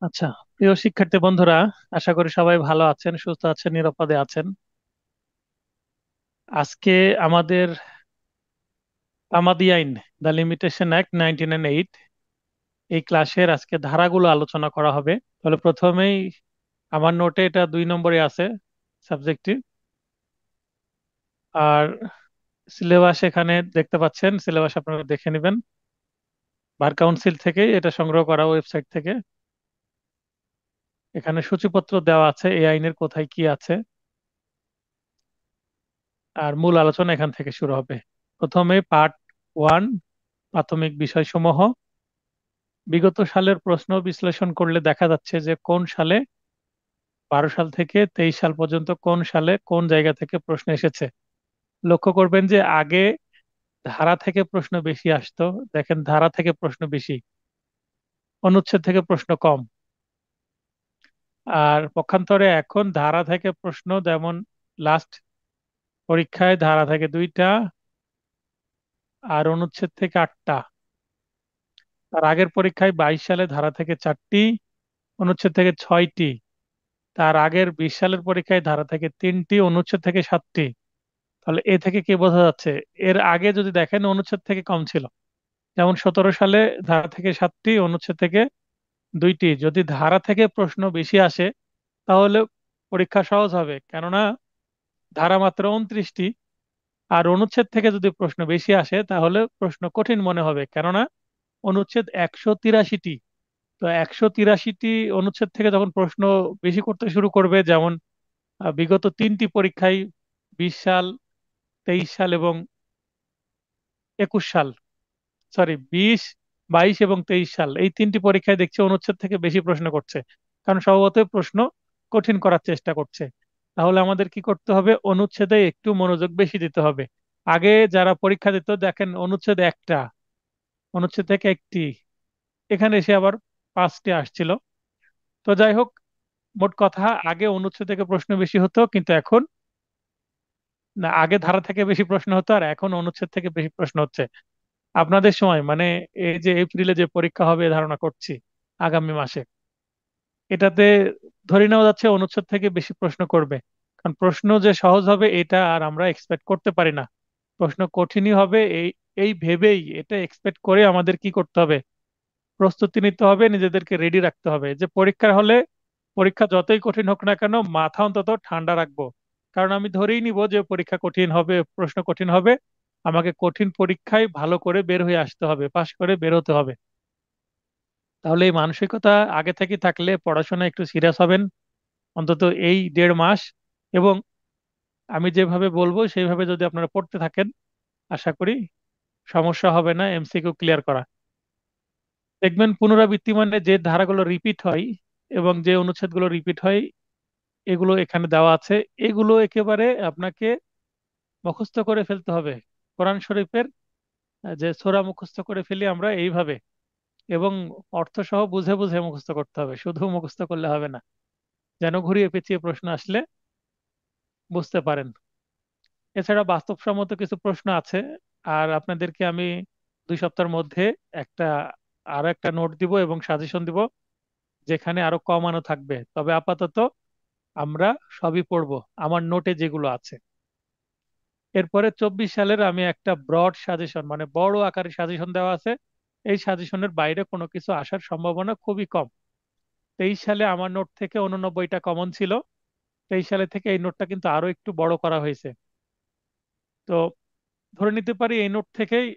আচ্ছা, প্রিয় শিক্ষার্থী বন্ধুরা, আশা করি সবাই ভালো আছেন, সুস্থ আছেন, নিরাপদে আছেন। আজকে আমাদের তামাদি আইন, দ্য লিমিটেশন অ্যাক্ট 1908, এই ক্লাসের আজকে ধারাগুলো আলোচনা করা হবে। তাহলে প্রথমেই আমার নোটে এটা 2 নম্বরে আছে সাবজেক্টটি। আর সিলেবাস এখানে দেখতে পাচ্ছেন, সিলেবাস আপনারা দেখে নেবেন। বার কাউন্সিল থেকে এটা সংগ্রহ করা, ওয়েবসাইট থেকে। এখানে সূচিপত্র দেওয়া আছে এই আইনের কোথায় কি আছে। আর মূল আলোচনা এখান থেকে শুরু হবে। প্রথমে পার্ট 1, প্রাথমিক বিষয়সমূহ। বিগত সালের প্রশ্ন বিশ্লেষণ করলে দেখা যাচ্ছে যে কোন সালে, 12 সাল থেকে 23 সাল পর্যন্ত কোন সালে কোন জায়গা থেকে প্রশ্ন এসেছে। লক্ষ্য করবেন যে আগে ধারা থেকে প্রশ্ন বেশি আসতো। দেখেন, ধারা থেকে প্রশ্ন বেশি, অনুচ্ছেদ থেকে প্রশ্ন কম। আর পক্ষান্তরে এখন ধারা থেকে প্রশ্ন, যেমন লাস্ট পরীক্ষায় ধারা থেকে 2টা আর অনুচ্ছেদ থেকে 8টা। তার আগের পরীক্ষায় 22 সালে ধারা থেকে 4টি, অনুচ্ছেদ থেকে 6টি। তার আগের 20 সালের পরীক্ষায় ধারা থেকে 3টি, অনুচ্ছেদ থেকে 7টি। তাহলে এ থেকে কি বোঝা যাচ্ছে? এর আগে যদি দেখেন অনুচ্ছেদ থেকে কম ছিল। যেমন 17 সালে ধারা থেকে 7টি, অনুচ্ছেদ থেকে 2টি। যদি ধারা থেকে প্রশ্ন বেশি আসে তাহলে পরীক্ষা সহজ হবে, কেননা ধারা মাত্র 29টি। আর অনুচ্ছেদ থেকে যদি প্রশ্ন বেশি আসে তাহলে প্রশ্ন কঠিন মনে হবে, কেননা অনুচ্ছেদ 183টি। তো 183টি অনুচ্ছেদ থেকে যখন প্রশ্ন বেশি করতে শুরু করবে, যেমন বিগত 3টি পরীক্ষায়, 20 সাল, 23 সাল এবং 21 সাল, সরি 20, 22 এবং 23 সাল, এই 3টি পরীক্ষায় দেখছি অনুচ্ছেদ থেকে বেশি প্রশ্ন করছে। কারণ স্বভাবতই প্রশ্ন কঠিন করার চেষ্টা করছে। তাহলে আমাদের কি করতে হবে? অনুচ্ছেদে একটু মনোযোগ বেশি দিতে হবে। আগে যারা পরীক্ষা দিত, দেখেন অনুচ্ছেদ একটা, অনুচ্ছেদ থেকে একটি, এখানে এসে আবার 5টি আসছিল। তো যাই হোক, মোট কথা আগে অনুচ্ছেদ থেকে প্রশ্ন বেশি হতো, কিন্তু এখন না, আগে ধারা থেকে বেশি প্রশ্ন হতো আর এখন অনুচ্ছেদ থেকে বেশি প্রশ্ন হচ্ছে। আপনাদের সময় মানে এই যে এপ্রিলে যে পরীক্ষা হবে ধারণা করছি আগামী মাসে, এটাতে ধরে নেওয়া যাচ্ছে অনুচ্ছেদ থেকে বেশি প্রশ্ন করবে। কারণ প্রশ্ন যে সহজ হবে এটা আর আমরা এক্সপেক্ট করতে পারি না। প্রশ্ন কঠিনই হবে, এই এই ভেবেই, এটা এক্সপেক্ট করে আমাদের কি করতে হবে? প্রস্তুতি নিতে হবে, নিজেদেরকে রেডি রাখতে হবে যে পরীক্ষার হলে পরীক্ষা যতই কঠিন হোক না কেন মাথা অন্তত ঠান্ডা রাখবো। কারণ আমি ধরেই নিব যে পরীক্ষা কঠিন হবে, প্রশ্ন কঠিন হবে, আমাকে কঠিন পরীক্ষায় ভালো করে বের হয়ে আসতে হবে, পাশ করে বের হতে হবে। তাহলে এই মানসিকতা আগে থেকে থাকলে পড়াশোনা একটু সিরিয়াস হবেন, অন্তত এই 1.5 মাস। এবং আমি যেভাবে বলবো সেইভাবে যদি আপনারা পড়তে থাকেন, আশা করি সমস্যা হবে না এমসিকিউ ক্লিয়ার করা। দেখবেন পুনরাবৃত্তি মানে যে ধারাগুলো রিপিট হয় এবং যে অনুচ্ছেদগুলো রিপিট হয়, এগুলো এখানে দেওয়া আছে। এগুলো একেবারে আপনাকে মুখস্থ করে ফেলতে হবে। কোরআন শরীফের যে সূরা মুখস্থ করে ফেলি আমরা এইভাবে, এবং অর্থ সহ বুঝে বুঝে মুখস্থ করতে হবে, শুধু মুখস্থ করলে হবে না, যেন ঘুরিয়ে পেঁচিয়ে প্রশ্ন আসলে বুঝতে পারেন। এছাড়া বাস্তবসম্মত কিছু প্রশ্ন আছে। আর আপনাদেরকে আমি 2 সপ্তাহের মধ্যে একটা আরো একটা নোট দিব এবং সাজেশন দিব, যেখানে আরো কমানো থাকবে। তবে আপাতত আমরা সবই পড়বো আমার নোটে যেগুলো আছে। এরপরে 24 সালের আমি একটা ব্রড সাজেশন, মানে বড় আকারে সাজেশন দেওয়া আছে। এই সাজেশনের বাইরে কোনো কিছু আসার সম্ভাবনা খুবই কম। 23 সালে আমার নোট থেকে 89টা কমন ছিল। 23 সালে থেকে এই নোটটা কিন্তু আরো একটু বড় করা হয়েছে। তো ধরে নিতে পারি এই নোট থেকেই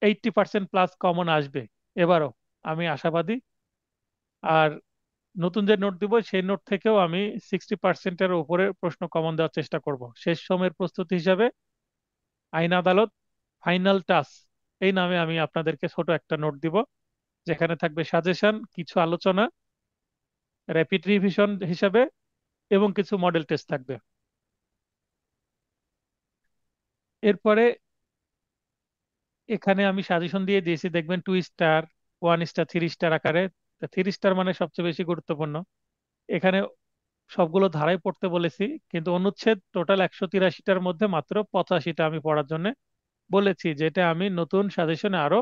80% প্লাস কমন আসবে এবারও, আমি আশাবাদী। আর নতুন যে নোট দিব সেই নোট থেকেও আমি 60%-এর উপরে প্রশ্ন কমন দেওয়ার চেষ্টা করব। শেষ সময়ের প্রস্তুতি হিসাবে আইন আদালত ফাইনাল টাচ, এই নামে আমি আপনাদেরকে ছোট একটা নোট দিব, যেখানে থাকবে সাজেশন, কিছু আলোচনা, র্যাপিড রিভিশন হিসাবে, এবং কিছু মডেল টেস্ট থাকবে। এরপরে এখানে আমি সাজেশন দিয়ে দিয়েছি, দেখবেন 2 স্টার, 1 স্টার, 3 স্টার আকারে। 3 স্টার মানে সবচেয়ে বেশি গুরুত্বপূর্ণ। এখানে সবগুলো ধারাই পড়তে বলেছি, কিন্তু অনুচ্ছেদ টোটাল 183টার মধ্যে মাত্র 85টা আমি পড়ার জন্য বলেছি, যেটা আমি নতুন সাজেশনে আরো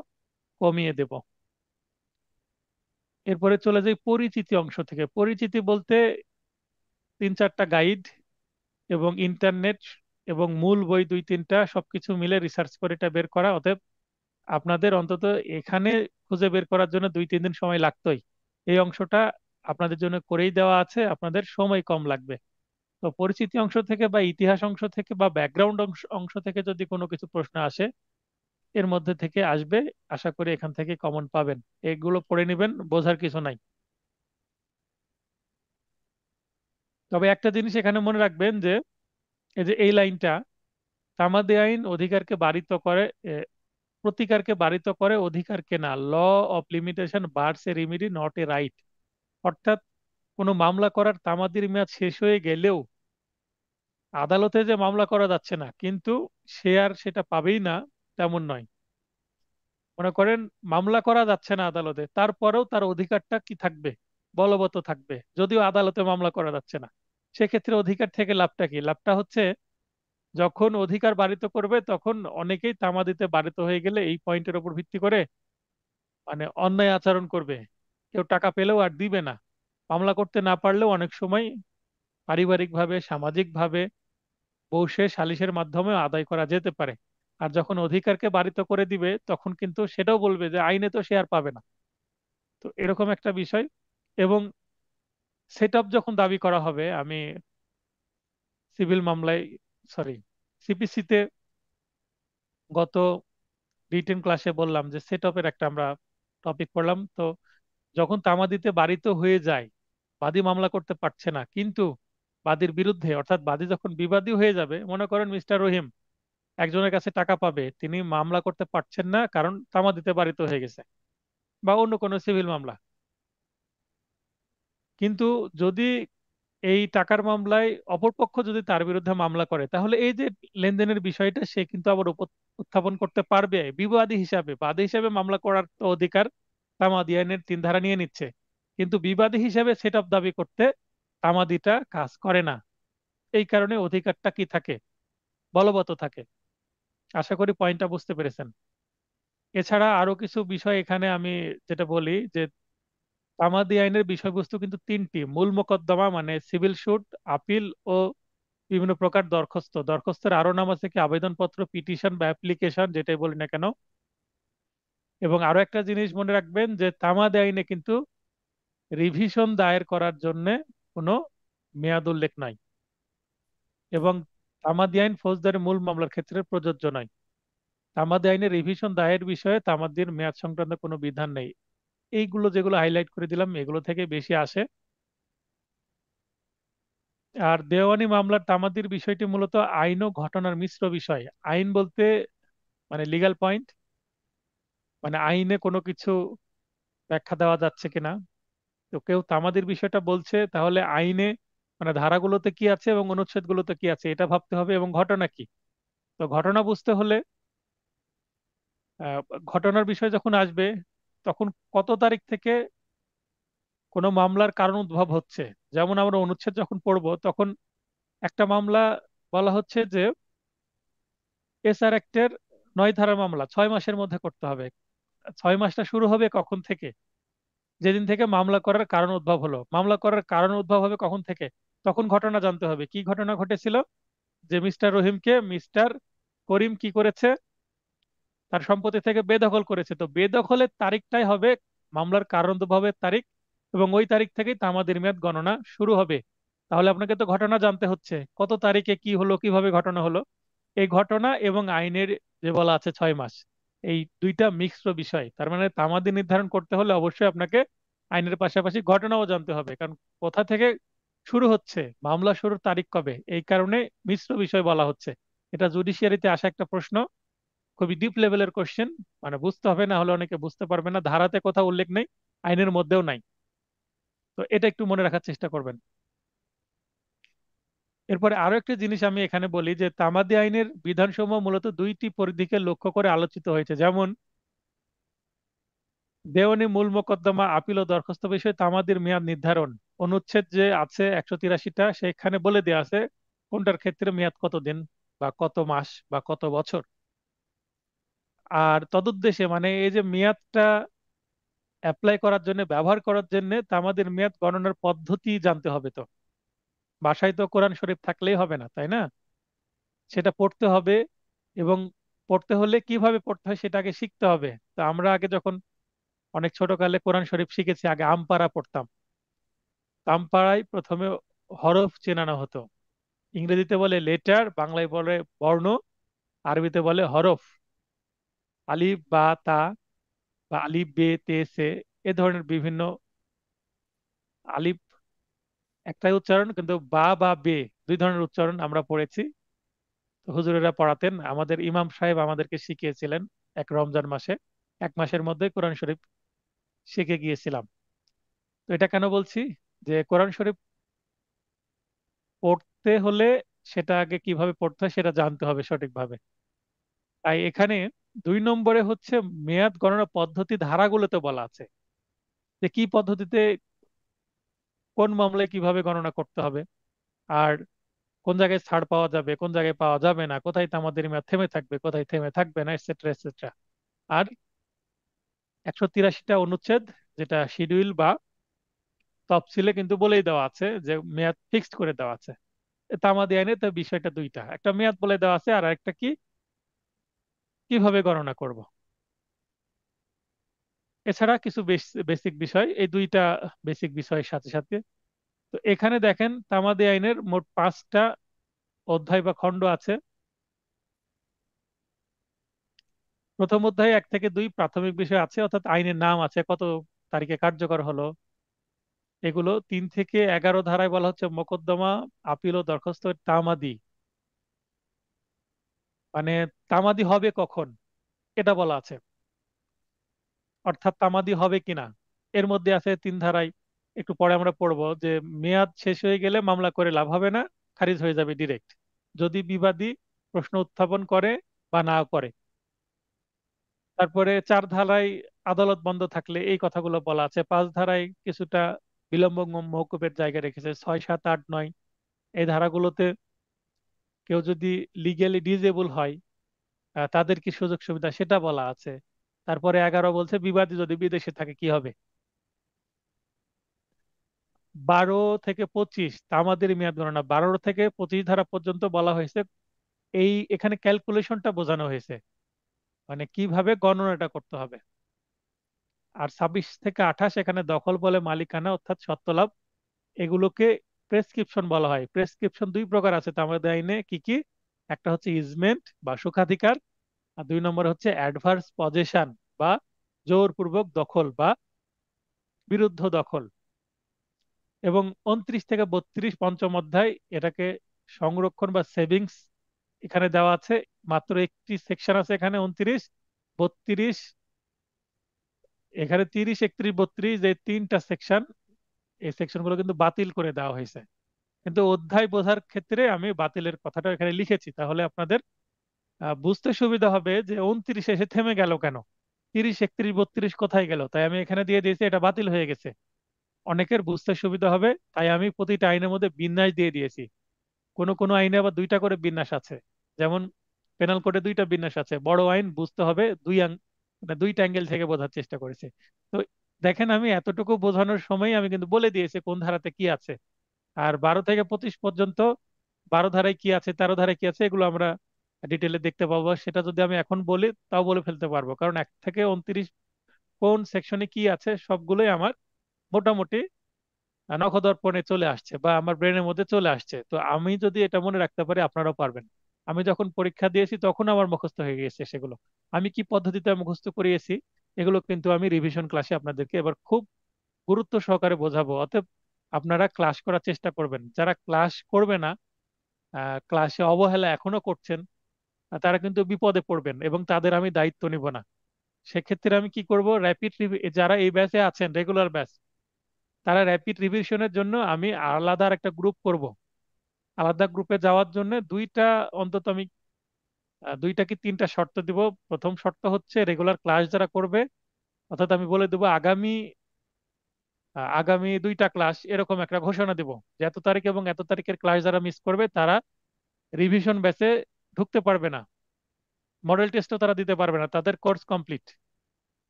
কমিয়ে দেব। এরপরে চলে যাই পরিচিতি অংশ থেকে। পরিচিতি বলতে তিন চারটা গাইড এবং ইন্টারনেট এবং মূল বই দুই তিনটা সবকিছু মিলে রিসার্চ করে এটা বের করা। অতএব আপনাদের অন্তত এখানে খুঁজে বের করার জন্য 2-3 দিন সময় লাগতোই। এই অংশটা আপনাদের জন্য করেই দেওয়া আছে, আপনাদের সময় কম লাগবে। তো পরিচিতি অংশ থেকে বা ইতিহাস অংশ থেকে বা ব্যাকগ্রাউন্ড অংশ অংশ থেকে যদি কোনো কিছু প্রশ্ন আসে, এর মধ্যে থেকে আসবে। আশা করি এখান থেকে কমন পাবেন। এগুলো পড়ে নেবেন, বোঝার কিছু নাই। তবে একটা জিনিস এখানে মনে রাখবেন যে এই যে এই লাইনটা, তামাদি আইন অধিকারকে বারিত করে, প্রতিকারকে বারিত করে, অধিকারকে না। Law of limitation bars a remedy not a right. অর্থাৎ কোনো মামলা করার তামাদির মেয়াদ শেষ হয়ে গেলেও আদালতে যে মামলা করা যাচ্ছে না, কিন্তু সে আর সেটা পাবেই না তেমন নয়। মনে করেন মামলা করা যাচ্ছে না আদালতে, তারপরেও তার অধিকারটা কি থাকবে, বলবৎ থাকবে, যদিও আদালতে মামলা করা যাচ্ছে না। সেক্ষেত্রে অধিকার থেকে লাভটা কি? লাভটা হচ্ছে যখন অধিকার বারিত করবে তখন অনেকেই তামাদিতে বারিত হয়ে গেলে এই পয়েন্টের উপর ভিত্তি করে মানে অন্যায় আচরণ করবে। কেউ টাকা পেলেও আর দিবে না। মামলা করতে না পারলেও অনেক সময় পারিবারিকভাবে, সামাজিকভাবে বসে সালিসের মাধ্যমে আদায় করা যেতে পারে। আর যখন অধিকারকে বারিত করে দিবে তখন কিন্তু সেটাও বলবে যে আইনে তো সে আর পাবে না। তো এরকম একটা বিষয়। এবং সেট আপ যখন দাবি করা হবে, আমি সিভিল মামলায়, সরি, সিপিসিতে গত রিটেন ক্লাসে বললাম যে সেট আপের একটা আমরা টপিক পড়লাম। তো যখন তামাদিতে বারিত হয়ে যায়, বাদী মামলা করতে পারছে না, কিন্তু বাদীর বিরুদ্ধে, অর্থাৎ বাদী যখন বিবাদী হয়ে যাবে, মনে করেন মিস্টার রহিম একজনের কাছে টাকা পাবে, তিনি মামলা করতে পারছেন না কারণ তামাদিতে বারিত হয়ে গেছে, বা অন্য কোনো সিভিল মামলা। কিন্তু যদি এই টাকার মামলায় অপরপক্ষ যদি তার বিরুদ্ধে মামলা করে, তাহলে এই যে লেনদেনের বিষয়টা সে কিন্তু আবার উত্থাপন করতে পারবে বিবাদী হিসাবে। বাদী হিসাবে মামলা করার তো অধিকার তামাদি আইনের 3 ধারা নিয়ে নিচ্ছে, কিন্তু বিবাদী হিসাবে সেট আপ দাবি করতে তামাদিটা কাজ করে না। এই কারণে অধিকারটা কি থাকে, বলবৎ থাকে। আশা করি পয়েন্টটা বুঝতে পেরেছেন। এছাড়া আরো কিছু বিষয় এখানে আমি যেটা বলি যে তামাদি আইনের বিষয়বস্তু কিন্তু তিনটি: মূল মোকদ্দমা মানে সিভিল সুট, আপিল ও বিভিন্ন প্রকার দরখাস্ত। দরখাস্তের আরো নাম আছে কি আবেদনপত্র, পিটিশন বা অ্যাপ্লিকেশন, যেটাই বলি না কেন। এবং আরো একটা জিনিস মনে রাখবেন যে তামাদি আইনে কিন্তু রিভিশন দায়ের করার জন্য কোনো মেয়াদ উল্লেখ নাই। এবং তামাদি আইন ফৌজদারি মূল মামলার ক্ষেত্রে প্রযোজ্য নয়। তামাদি আইনে রিভিশন দায়ের বিষয়ে তামাদির মেয়াদ সংক্রান্ত কোনো বিধান নেই। এইগুলো যেগুলো হাইলাইট করে দিলাম এগুলো থেকে বেশি আসে। আর দেওয়ানি মামলার তামাদির বিষয়টি মূলত আইন ও ঘটনার মিশ্র বিষয়। আইন বলতে মানে লিগ্যাল পয়েন্ট, মানে আইনে কোনো কিছু ব্যাখ্যা দেওয়া যাচ্ছে কিনা। তো কেউ তামাদির বিষয়টা বলছে, তাহলে আইনে মানে ধারাগুলোতে কি আছে এবং অনুচ্ছেদগুলোতে কি আছে এটা ভাবতে হবে, এবং ঘটনা কি। তো ঘটনা বুঝতে হলে আহ, ঘটনার বিষয় যখন আসবে তখন কত তারিখ থেকে কোনো মামলার কারণ উদ্ভব হচ্ছে। যেমন আমরা অনুচ্ছেদ যখন পড়বো তখন একটা মামলা বলা হচ্ছে যে এসআর অ্যাক্টের 9 ধারার মামলা 6 মাসের মধ্যে করতে হবে। 6 মাসটা শুরু হবে কখন থেকে? যেদিন থেকে মামলা করার কারণ উদ্ভব হলো। মামলা করার কারণ উদ্ভব হবে কখন থেকে? তখন ঘটনা জানতে হবে কি ঘটনা ঘটেছিল, যে মিস্টার রহিমকে মিস্টার করিম কি করেছে, তার সম্পত্তি থেকে বেদখল করেছে। তো বেদখলের তারিখটাই হবে মামলার কারণ উদ্ভবের তারিখ, এবং ওই তারিখ থেকেই তামাদির মেয়াদ গণনা শুরু হবে। তাহলে আপনাকে তো ঘটনা জানতে হচ্ছে কত তারিখে কি হলো, কিভাবে ঘটনা হলো। এই ঘটনা এবং আইনের যে বলা আছে 6 মাস, এই দুইটা মিশ্র বিষয়। তার মানে তামাদি নির্ধারণ করতে হলে অবশ্যই আপনাকে আইনের পাশাপাশি ঘটনাও জানতে হবে, কারণ কোথা থেকে শুরু হচ্ছে, মামলা শুরুর তারিখ কবে, এই কারণে মিশ্র বিষয় বলা হচ্ছে। এটা জুডিশিয়ারিতে আসা একটা প্রশ্ন, খুবই ডিপ লেভেলের কোশ্চেন। মানে বুঝতে হবে, না হলে অনেকে বুঝতে পারবে না, ধারাতে কোথাও উল্লেখ নেই, আইনের মধ্যেও নাই। তো এটা একটু মনে রাখার চেষ্টা করবেন। এরপরে আরো একটা জিনিস আমি এখানে বলি যে তামাদি আইনের বিধানসমূহ মূলত দুইটি পরিধিকে লক্ষ্য করে আলোচিত হয়েছে। যেমন দেওয়ানি মূল মোকদ্দমা, আপিল ও দরখাস্ত বিষয়ে তামাদির মেয়াদ নির্ধারণ। অনুচ্ছেদ যে আছে 183টা, সেখানে বলে দেওয়া আছে কোনটার ক্ষেত্রে মেয়াদ কতদিন বা কত মাস বা কত বছর। আর তদুদ্দেশ্যে মানে এই যে মেয়াদটা অ্যাপ্লাই করার জন্য, ব্যবহার করার জন্য, তা আমাদের মেয়াদ গণনার পদ্ধতি জানতে হবে। তো বাসায় তো কোরআন শরীফ থাকলেই হবে না, তাই না? সেটা পড়তে হবে, এবং পড়তে হলে কিভাবে পড়তে হয় সেটা আগে শিখতে হবে। তো আমরা আগে যখন অনেক ছোটকালে কোরআন শরীফ শিখেছি, আগে আমপারা পড়তাম। আমপাড়ায় প্রথমে হরফ চেনানো হতো। ইংরেজিতে বলে লেটার, বাংলায় বলে বর্ণ, আরবিতে বলে হরফ। আলিফ বা তা, বা আলিফ বে তে সে, এ ধরনের বিভিন্ন। আলিফ একটাই উচ্চারণ, কিন্তু বা বা বে দুই ধরনের উচ্চারণ আমরা পড়েছি। তো হুজুরেরা পড়াতেন, আমাদের ইমাম সাহেব আমাদেরকে শিখিয়েছিলেন এক রমজান মাসে। এক মাসের মধ্যে কোরআন শরীফ শিখে গিয়েছিলাম। তো এটা কেন বলছি, যে কোরআন শরীফ পড়তে হলে সেটা আগে কিভাবে পড়তে হয় সেটা জানতে হবে সঠিকভাবে। তাই এখানে 2 নম্বরে হচ্ছে মেয়াদ গণনা পদ্ধতি ধারাগুলোতে বলা আছে, যে কি পদ্ধতিতে কোন মামলায় কিভাবে গণনা করতে হবে, আর কোন জায়গায় ছাড় পাওয়া যাবে, কোন জায়গায় পাওয়া যাবে না, কোথায় তামাদের মেয়াদ থেমে থাকবে, কোথায় থেমে থাকবে না, এটসেট্রা এটসেট্রা। আর 183টা অনুচ্ছেদ, যেটা শিডিউল বা তফসিলে কিন্তু বলেই দেওয়া আছে, যে মেয়াদ ফিক্সড করে দেওয়া আছে। তামাদি আইনে তো বিষয়টা দুইটা, একটা মেয়াদ বলে দেওয়া আছে, আর একটা কি, কিভাবে গণনা করব। এছাড়া কিছু বেসিক বিষয়, এই দুইটা বেসিক বিষয়ের সাথে সাথে। তো এখানে দেখেন তামাদি আইনের মোট 5টা অধ্যায় বা খণ্ড আছে। প্রথম অধ্যায়ে 1 থেকে 2 প্রাথমিক বিষয় আছে, অর্থাৎ আইনের নাম আছে, কত তারিখে কার্যকর হলো এগুলো। 3 থেকে 11 ধারায় বলা হচ্ছে মোকদ্দমা, আপিল ও দরখাস্ত তামাদি, মানে তামাদি হবে কখন এটা বলা আছে, অর্থাৎ তামাদি হবে কিনা। এর মধ্যে আছে 3 ধারায়, একটু পরে আমরা পড়বো, যে মেয়াদ শেষ হয়ে গেলে মামলা করে লাভ হবে না, খারিজ হয়ে যাবে ডিরেক্ট, যদি বিবাদী প্রশ্ন উত্থাপন করে বা না করে। তারপরে 4 ধারায় আদালত বন্ধ থাকলে এই কথাগুলো বলা আছে। 5 ধারায় কিছুটা বিলম্ব মওকুফের জায়গা রেখেছে। 6, 7, 8, 9 এই ধারাগুলোতে কেউ যদি লিগেলি ডিজেবল হয়, তাদের কি সুযোগ সুবিধা সেটা বলা আছে। তারপরে 11 বলছে বিবাদী যদি বিদেশে থাকে কি হবে। 12 থেকে 25 তা আমাদের মেয়াদ গণনা, 12 থেকে 25 ধারা পর্যন্ত বলা হয়েছে, এই এখানে ক্যালকুলেশনটা বোঝানো হয়েছে, মানে কিভাবে গণনাটা করতে হবে। আর 26 থেকে 28 এখানে দখল বলে মালিকানা, অর্থাৎ সত্ত্বলাভ, এগুলোকে প্রেসক্রিপশন বলা হয়। প্রেসক্রিপশন 2 প্রকার আছে আমাদের আইনে, কি কি? একটা হচ্ছে ইজমেন্ট বা সুখাধিকার, আর 2 নম্বর হচ্ছে অ্যাডভার্স পজেশন বা জোরপূর্বক দখল বা বিরুদ্ধ দখল। এবং 29 থেকে 32 পঞ্চম অধ্যায়, এটাকে সংরক্ষণ বা সেভিংস এখানে দেওয়া আছে। মাত্র একটি সেকশন আছে এখানে, 29, 32, এখানে 30, 31, 32, যে 3টা সেকশন, এই সেকশনগুলো কিন্তু বাতিল করে দেওয়া হয়েছে। কিন্তু অধ্যায় বোঝার ক্ষেত্রে আমি বাতিলের কথাটা এখানে লিখেছি, তাহলে আপনাদের বুঝতে সুবিধা হবে যে 29 এসে থেমে গেল কেন, 30, 31, 32 কোথায় গেল। তাই আমি এখানে দিয়ে দিয়েছি এটা বাতিল হয়ে গেছে, অনেকের বুঝতে সুবিধা হবে। তাই আমি প্রতিটা আইনের মধ্যে বিন্যাস দিয়ে দিয়েছি। কোনো কোনো আইনে আবার 2টা করে বিন্যাস আছে। যেমন পেনাল কোডে 2টা বিন্যাস আছে, বড় আইন বুঝতে হবে মানে 2টা অ্যাঙ্গেল থেকে বোঝার চেষ্টা করেছে। তো দেখেন, আমি এতটুকু বোঝানোর সময় আমি কিন্তু বলে দিয়েছি কোন ধারাতে কি আছে। আর 12 থেকে 25 পর্যন্ত 12 ধারায় কি আছে, 13 ধারায় কি আছে, এগুলো আমরা ডিটেলে দেখতে পাবো। সেটা যদি আমি এখন বলি তাও বলে ফেলতে পারবো, কারণ 1 থেকে 29 কোন সেকশনে কি আছে সবগুলোই আমার মোটামুটি নখদর্পণে চলে আসছে বা আমার ব্রেনের মধ্যে চলে আসছে। তো আমি যদি এটা মনে রাখতে পারি, আপনারাও পারবেন। আমি যখন পরীক্ষা দিয়েছি তখন আমার মুখস্থ হয়ে গিয়েছে সেগুলো। আমি কি পদ্ধতিতে মুখস্থ করিয়েছি এগুলো কিন্তু আমি রিভিশন ক্লাসে আপনাদেরকে এবার খুব গুরুত্ব সহকারে বোঝাবো। অতএব আপনারা ক্লাস করার চেষ্টা করবেন। যারা ক্লাস করবে না, ক্লাসে অবহেলা এখনো করছেন, তারা কিন্তু বিপদে পড়বেন এবং তাদের আমি দায়িত্ব নিব না। সেক্ষেত্রে আমি কি করব, যারা এই ব্যাচে আছেন, রেগুলার ব্যাচ, তারা র্যাপিড রিভিশনের জন্য আমি আলাদা আর একটা গ্রুপ করব। আলাদা গ্রুপে যাওয়ার জন্য অন্তত আমি 2 কি 3টা শর্ত দিব। প্রথম শর্ত হচ্ছে রেগুলার ক্লাস যারা করবে, অর্থাৎ আমি বলে দেবো আগামী 2টা ক্লাস এরকম একটা ঘোষণা দিব, যে এত তারিখ এবং এত তারিখের ক্লাস যারা মিস করবে তারা রিভিশন ব্যাচে ঢুকতে পারবে না, মডেল টেস্টও তারা দিতে পারবে না, তাদের কোর্স কমপ্লিট।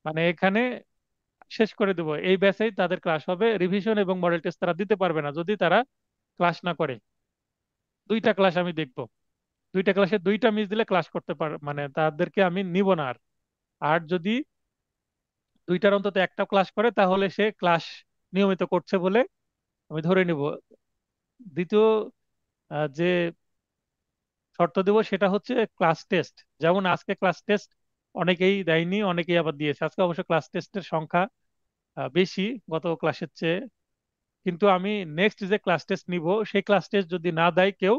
মানে এখানে শেষ করে দেবো। এই ব্যাচেই তাদের ক্লাস হবে, রিভিশন এবং মডেল টেস্ট তারা দিতে পারবে না যদি তারা ক্লাস না করে। দুইটা ক্লাস আমি দেখবো, দুইটা ক্লাসে দুইটা মিস দিলে ক্লাস করতে পার মানে তাদেরকে আমি নিব না আর। আর যদি দুইটার অন্তত একটা ক্লাস করে তাহলে সে ক্লাস নিয়মিত করছে বলে আমি ধরে নিব। দ্বিতীয় যে শর্ত দেবো সেটা হচ্ছে ক্লাস টেস্ট। যেমন আজকে ক্লাস টেস্ট অনেকেই দেয়নি, অনেকেই আবার দিয়েছে। আজকে অবশ্য ক্লাস টেস্টের সংখ্যা বেশি গত ক্লাসের চেয়ে। কিন্তু আমি নেক্সট যে ক্লাস টেস্ট নিব, সেই ক্লাস টেস্ট যদি না দেয় কেউ,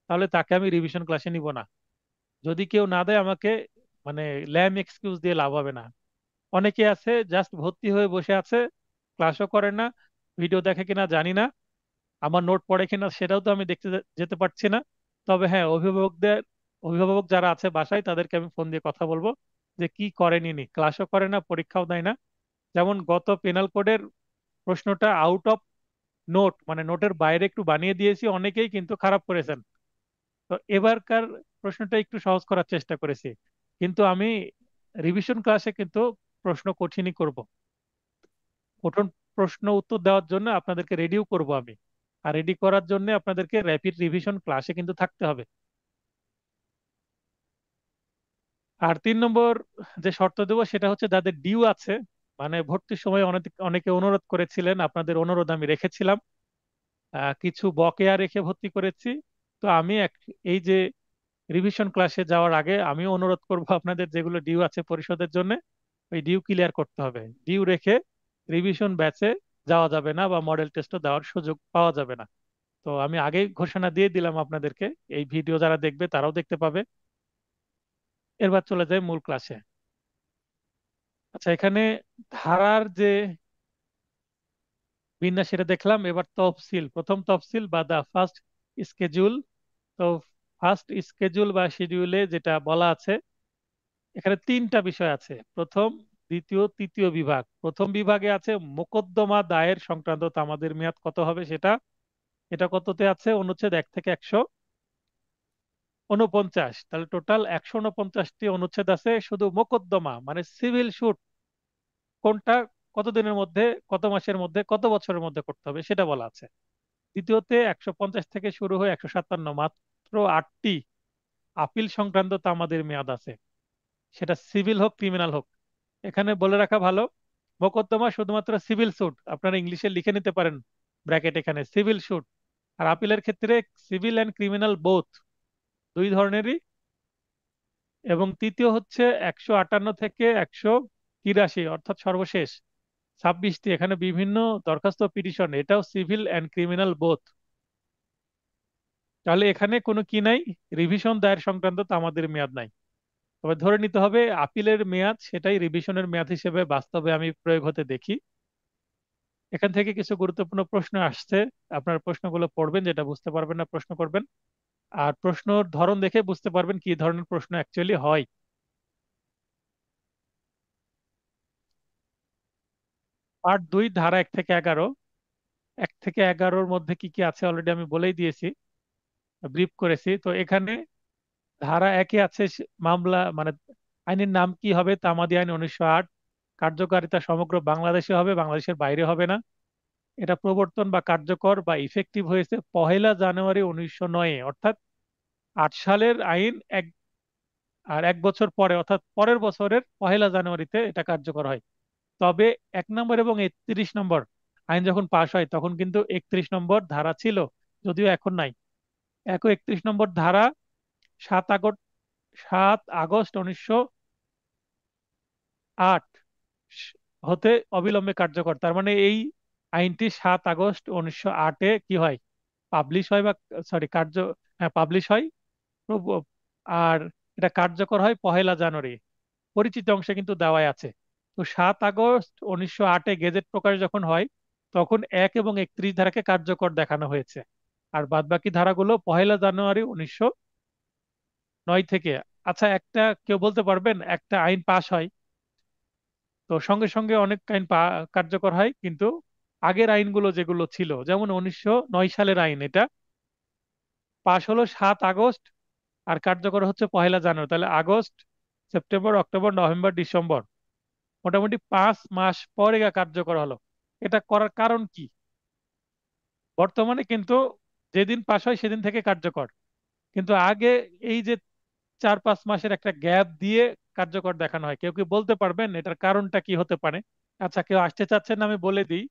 তাহলে তাকে আমি রিভিশন ক্লাসে নিব না। যদি কেউ না দেয় আমাকে মানে ল্যাম এক্সকিউজ দিয়ে লাভ হবে না। অনেকে আছে জাস্ট ভর্তি হয়ে বসে আছে, ক্লাসও করে না, ভিডিও দেখে কিনা জানি না, আমার নোট পড়ে কিনা সেটাও তো আমি দেখতে যেতে পারছি না। তবে হ্যাঁ, অভিভাবক যারা আছে বাসায় তাদেরকে আমি ফোন দিয়ে কথা বলবো যে কি করেনি নি, ক্লাসও করে না, পরীক্ষাও দেয় না। যেমন গত পেনাল কোডের প্রশ্নটা আউট অফ নোট, মানে নোটের বাইরে একটু বানিয়ে দিয়েছি, অনেকেই কিন্তু খারাপ করেছেন। তো এবারকার প্রশ্নটা একটু সহজ করার চেষ্টা করেছি, কিন্তু আমি রিভিশন ক্লাসে কিন্তু প্রশ্ন কঠিনই করব। কঠিন প্রশ্ন উত্তর দেওয়ার জন্য আপনাদেরকে রেডিও করব আমি। আর রেডি করার জন্য আপনাদেরকে র্যাপিড রিভিশন ক্লাসে কিন্তু থাকতে হবে। আর 3 নম্বর যে শর্ত দেবো সেটা হচ্ছে যাদের ডিউ আছে, মানে ভর্তির সময় অনেকে অনুরোধ করেছিলেন, আপনাদের অনুরোধ আমি রেখেছিলাম, কিছু বকেয়া রেখে ভর্তি করেছি। তো আমি এই যে রিভিশন ক্লাসে যাওয়ার আগে আমি অনুরোধ করব আপনাদের যেগুলো ডিউ আছে পরিশোধের জন্য, ওই ডিউ ক্লিয়ার করতে হবে। ডিউ রেখে রিভিশন ব্যাচে যাওয়া যাবে না বা মডেল টেস্টও দেওয়ার সুযোগ পাওয়া যাবে না। তো আমি আগেই ঘোষণা দিয়ে দিলাম আপনাদেরকে, এই ভিডিও যারা দেখবে তারাও দেখতে পাবে। এরবার চলে যায় মূল ক্লাসে। আচ্ছা, এখানে ধারার যে বিন্যাস সেটা দেখলাম, এবার তফসিল, প্রথম তফসিল বা দা ফার্স্ট স্কেজুল। তো ফার্স্ট স্কেজুল বা শিডিউলে যেটা বলা আছে, এখানে 3টা বিষয় আছে, প্রথম, দ্বিতীয়, তৃতীয় বিভাগ। প্রথম বিভাগে আছে মোকদ্দমা দায়ের সংক্রান্ত তামাদের মেয়াদ কত হবে সেটা। এটা কততে আছে? অনুচ্ছেদ 1 থেকে 149। তাহলে টোটাল 149টি অনুচ্ছেদ আছে শুধু মোকদ্দমা মানে সিভিল সুট কোনটা, কতদিনের মধ্যে, কত মাসের মধ্যে, কত বছরের মধ্যে করতে হবে সেটা বলা আছে। দ্বিতীয়তে 150 থেকে শুরু হয়ে 157, মাত্র 8টি আপিল সংক্রান্ত তামাদের মেয়াদ আছে, সেটা সিভিল হোক ক্রিমিনাল হোক। এখানে বলে রাখা ভালো, মোকদ্দমা শুধুমাত্র সিভিল সুট, আপনারা ইংলিশে লিখে নিতে পারেন ব্র্যাকেট এখানে সিভিল সুট। আর আপিলের ক্ষেত্রে সিভিল অ্যান্ড ক্রিমিনাল বোথ, দুই ধরনেরই। এবং তৃতীয় হচ্ছে 158 থেকে 183, অর্থাৎ সর্বশেষ 26টি, এখানে বিভিন্ন দরখাস্ত পিটিশন, এটাও সিভিল অ্যান্ড ক্রিমিনাল বোথ। তাহলে এখানে কোনো কি নাই, রিভিশন দায়ের সংক্রান্ত তো আমাদের মেয়াদ নাই। তবে ধরে নিতে হবে আপিলের মেয়াদ সেটাই রিভিশনের মেয়াদ হিসেবে বাস্তবে আমি প্রয়োগ হতে দেখি। এখান থেকে কিছু গুরুত্বপূর্ণ প্রশ্ন আসছে, আপনার প্রশ্নগুলো পড়বেন, যেটা বুঝতে পারবেন না প্রশ্ন করবেন। আর প্রশ্নর ধরন দেখে বুঝতে পারবেন কি ধরনের প্রশ্ন অ্যাকচুয়ালি হয়। পার্ট 2, ধারা 1 থেকে 11। 1 থেকে 11-র মধ্যে কি কি আছে অলরেডি আমি বলেই দিয়েছি, ব্রিফ করেছি। তো এখানে ধারা 1-এ আছে মামলা মানে আইনের নাম কি হবে, তামাদি আইন 1908। কার্যকারিতা সমগ্র বাংলাদেশে হবে, বাংলাদেশের বাইরে হবে না। এটা প্রবর্তন বা কার্যকর বা ইফেক্টিভ হয়েছে 1 জানুয়ারি 1909-এ, অর্থাৎ 8 সালের আইন আর 1 বছর পরে, অর্থাৎ পরের বছরের 1 জানুয়ারিতে এটা কার্যকর হয়। তবে 1 নম্বর এবং 31 নম্বর আইন যখন পাশ হয় তখন কিন্তু 31 নম্বর ধারা ছিল, যদিও এখন নাই। 31 নম্বর ধারা 7 আগস্ট 7 আগস্ট 1908 হতে অবিলম্বে কার্যকর। তার মানে এই আইনটি 7 আগস্ট 1908-এ কি হয়, পাবলিশ হয় বা সরি হ্যাঁ পাবলিশ হয়। প্রব- আর এটা কার্যকর হয় 1 জানুয়ারি। পরিচিত অংশে কিন্তু দেওয়াই আছে। তো 7 আগস্ট 1908-এ গেজেট প্রকাশ যখন হয় তখন 1 এবং 31 ধারাকে কার্যকর দেখানো হয়েছে। আর বাদ বাকি ধারাগুলো 1 জানুয়ারি 1909 থেকে। আচ্ছা, কেউ বলতে পারবেন একটা আইন পাশ হয় তো সঙ্গে সঙ্গে অনেক আইন কার্যকর হয়, কিন্তু আগের আইনগুলো যেগুলো ছিল, যেমন 1909 সালের আইন, এটা পাশ হলো 7 আগস্ট আর কার্যকর হচ্ছে 1 জানুয়ারি। তাহলে August, September, October, November, December, মোটামুটি 5 মাস পরে গিয়ে কার্যকর হলো। এটা করার কারণ কি? বর্তমানে কিন্তু যেদিন পাস হয় সেদিন থেকে কার্যকর, কিন্তু আগে এই যে 4-5 মাসের একটা গ্যাপ দিয়ে কার্যকর দেখানো হয়। কেউ কি বলতে পারবেন এটার কারণটা কি হতে পারে? আচ্ছা, কেউ আসতে চাচ্ছেন না, আমি বলে দিই।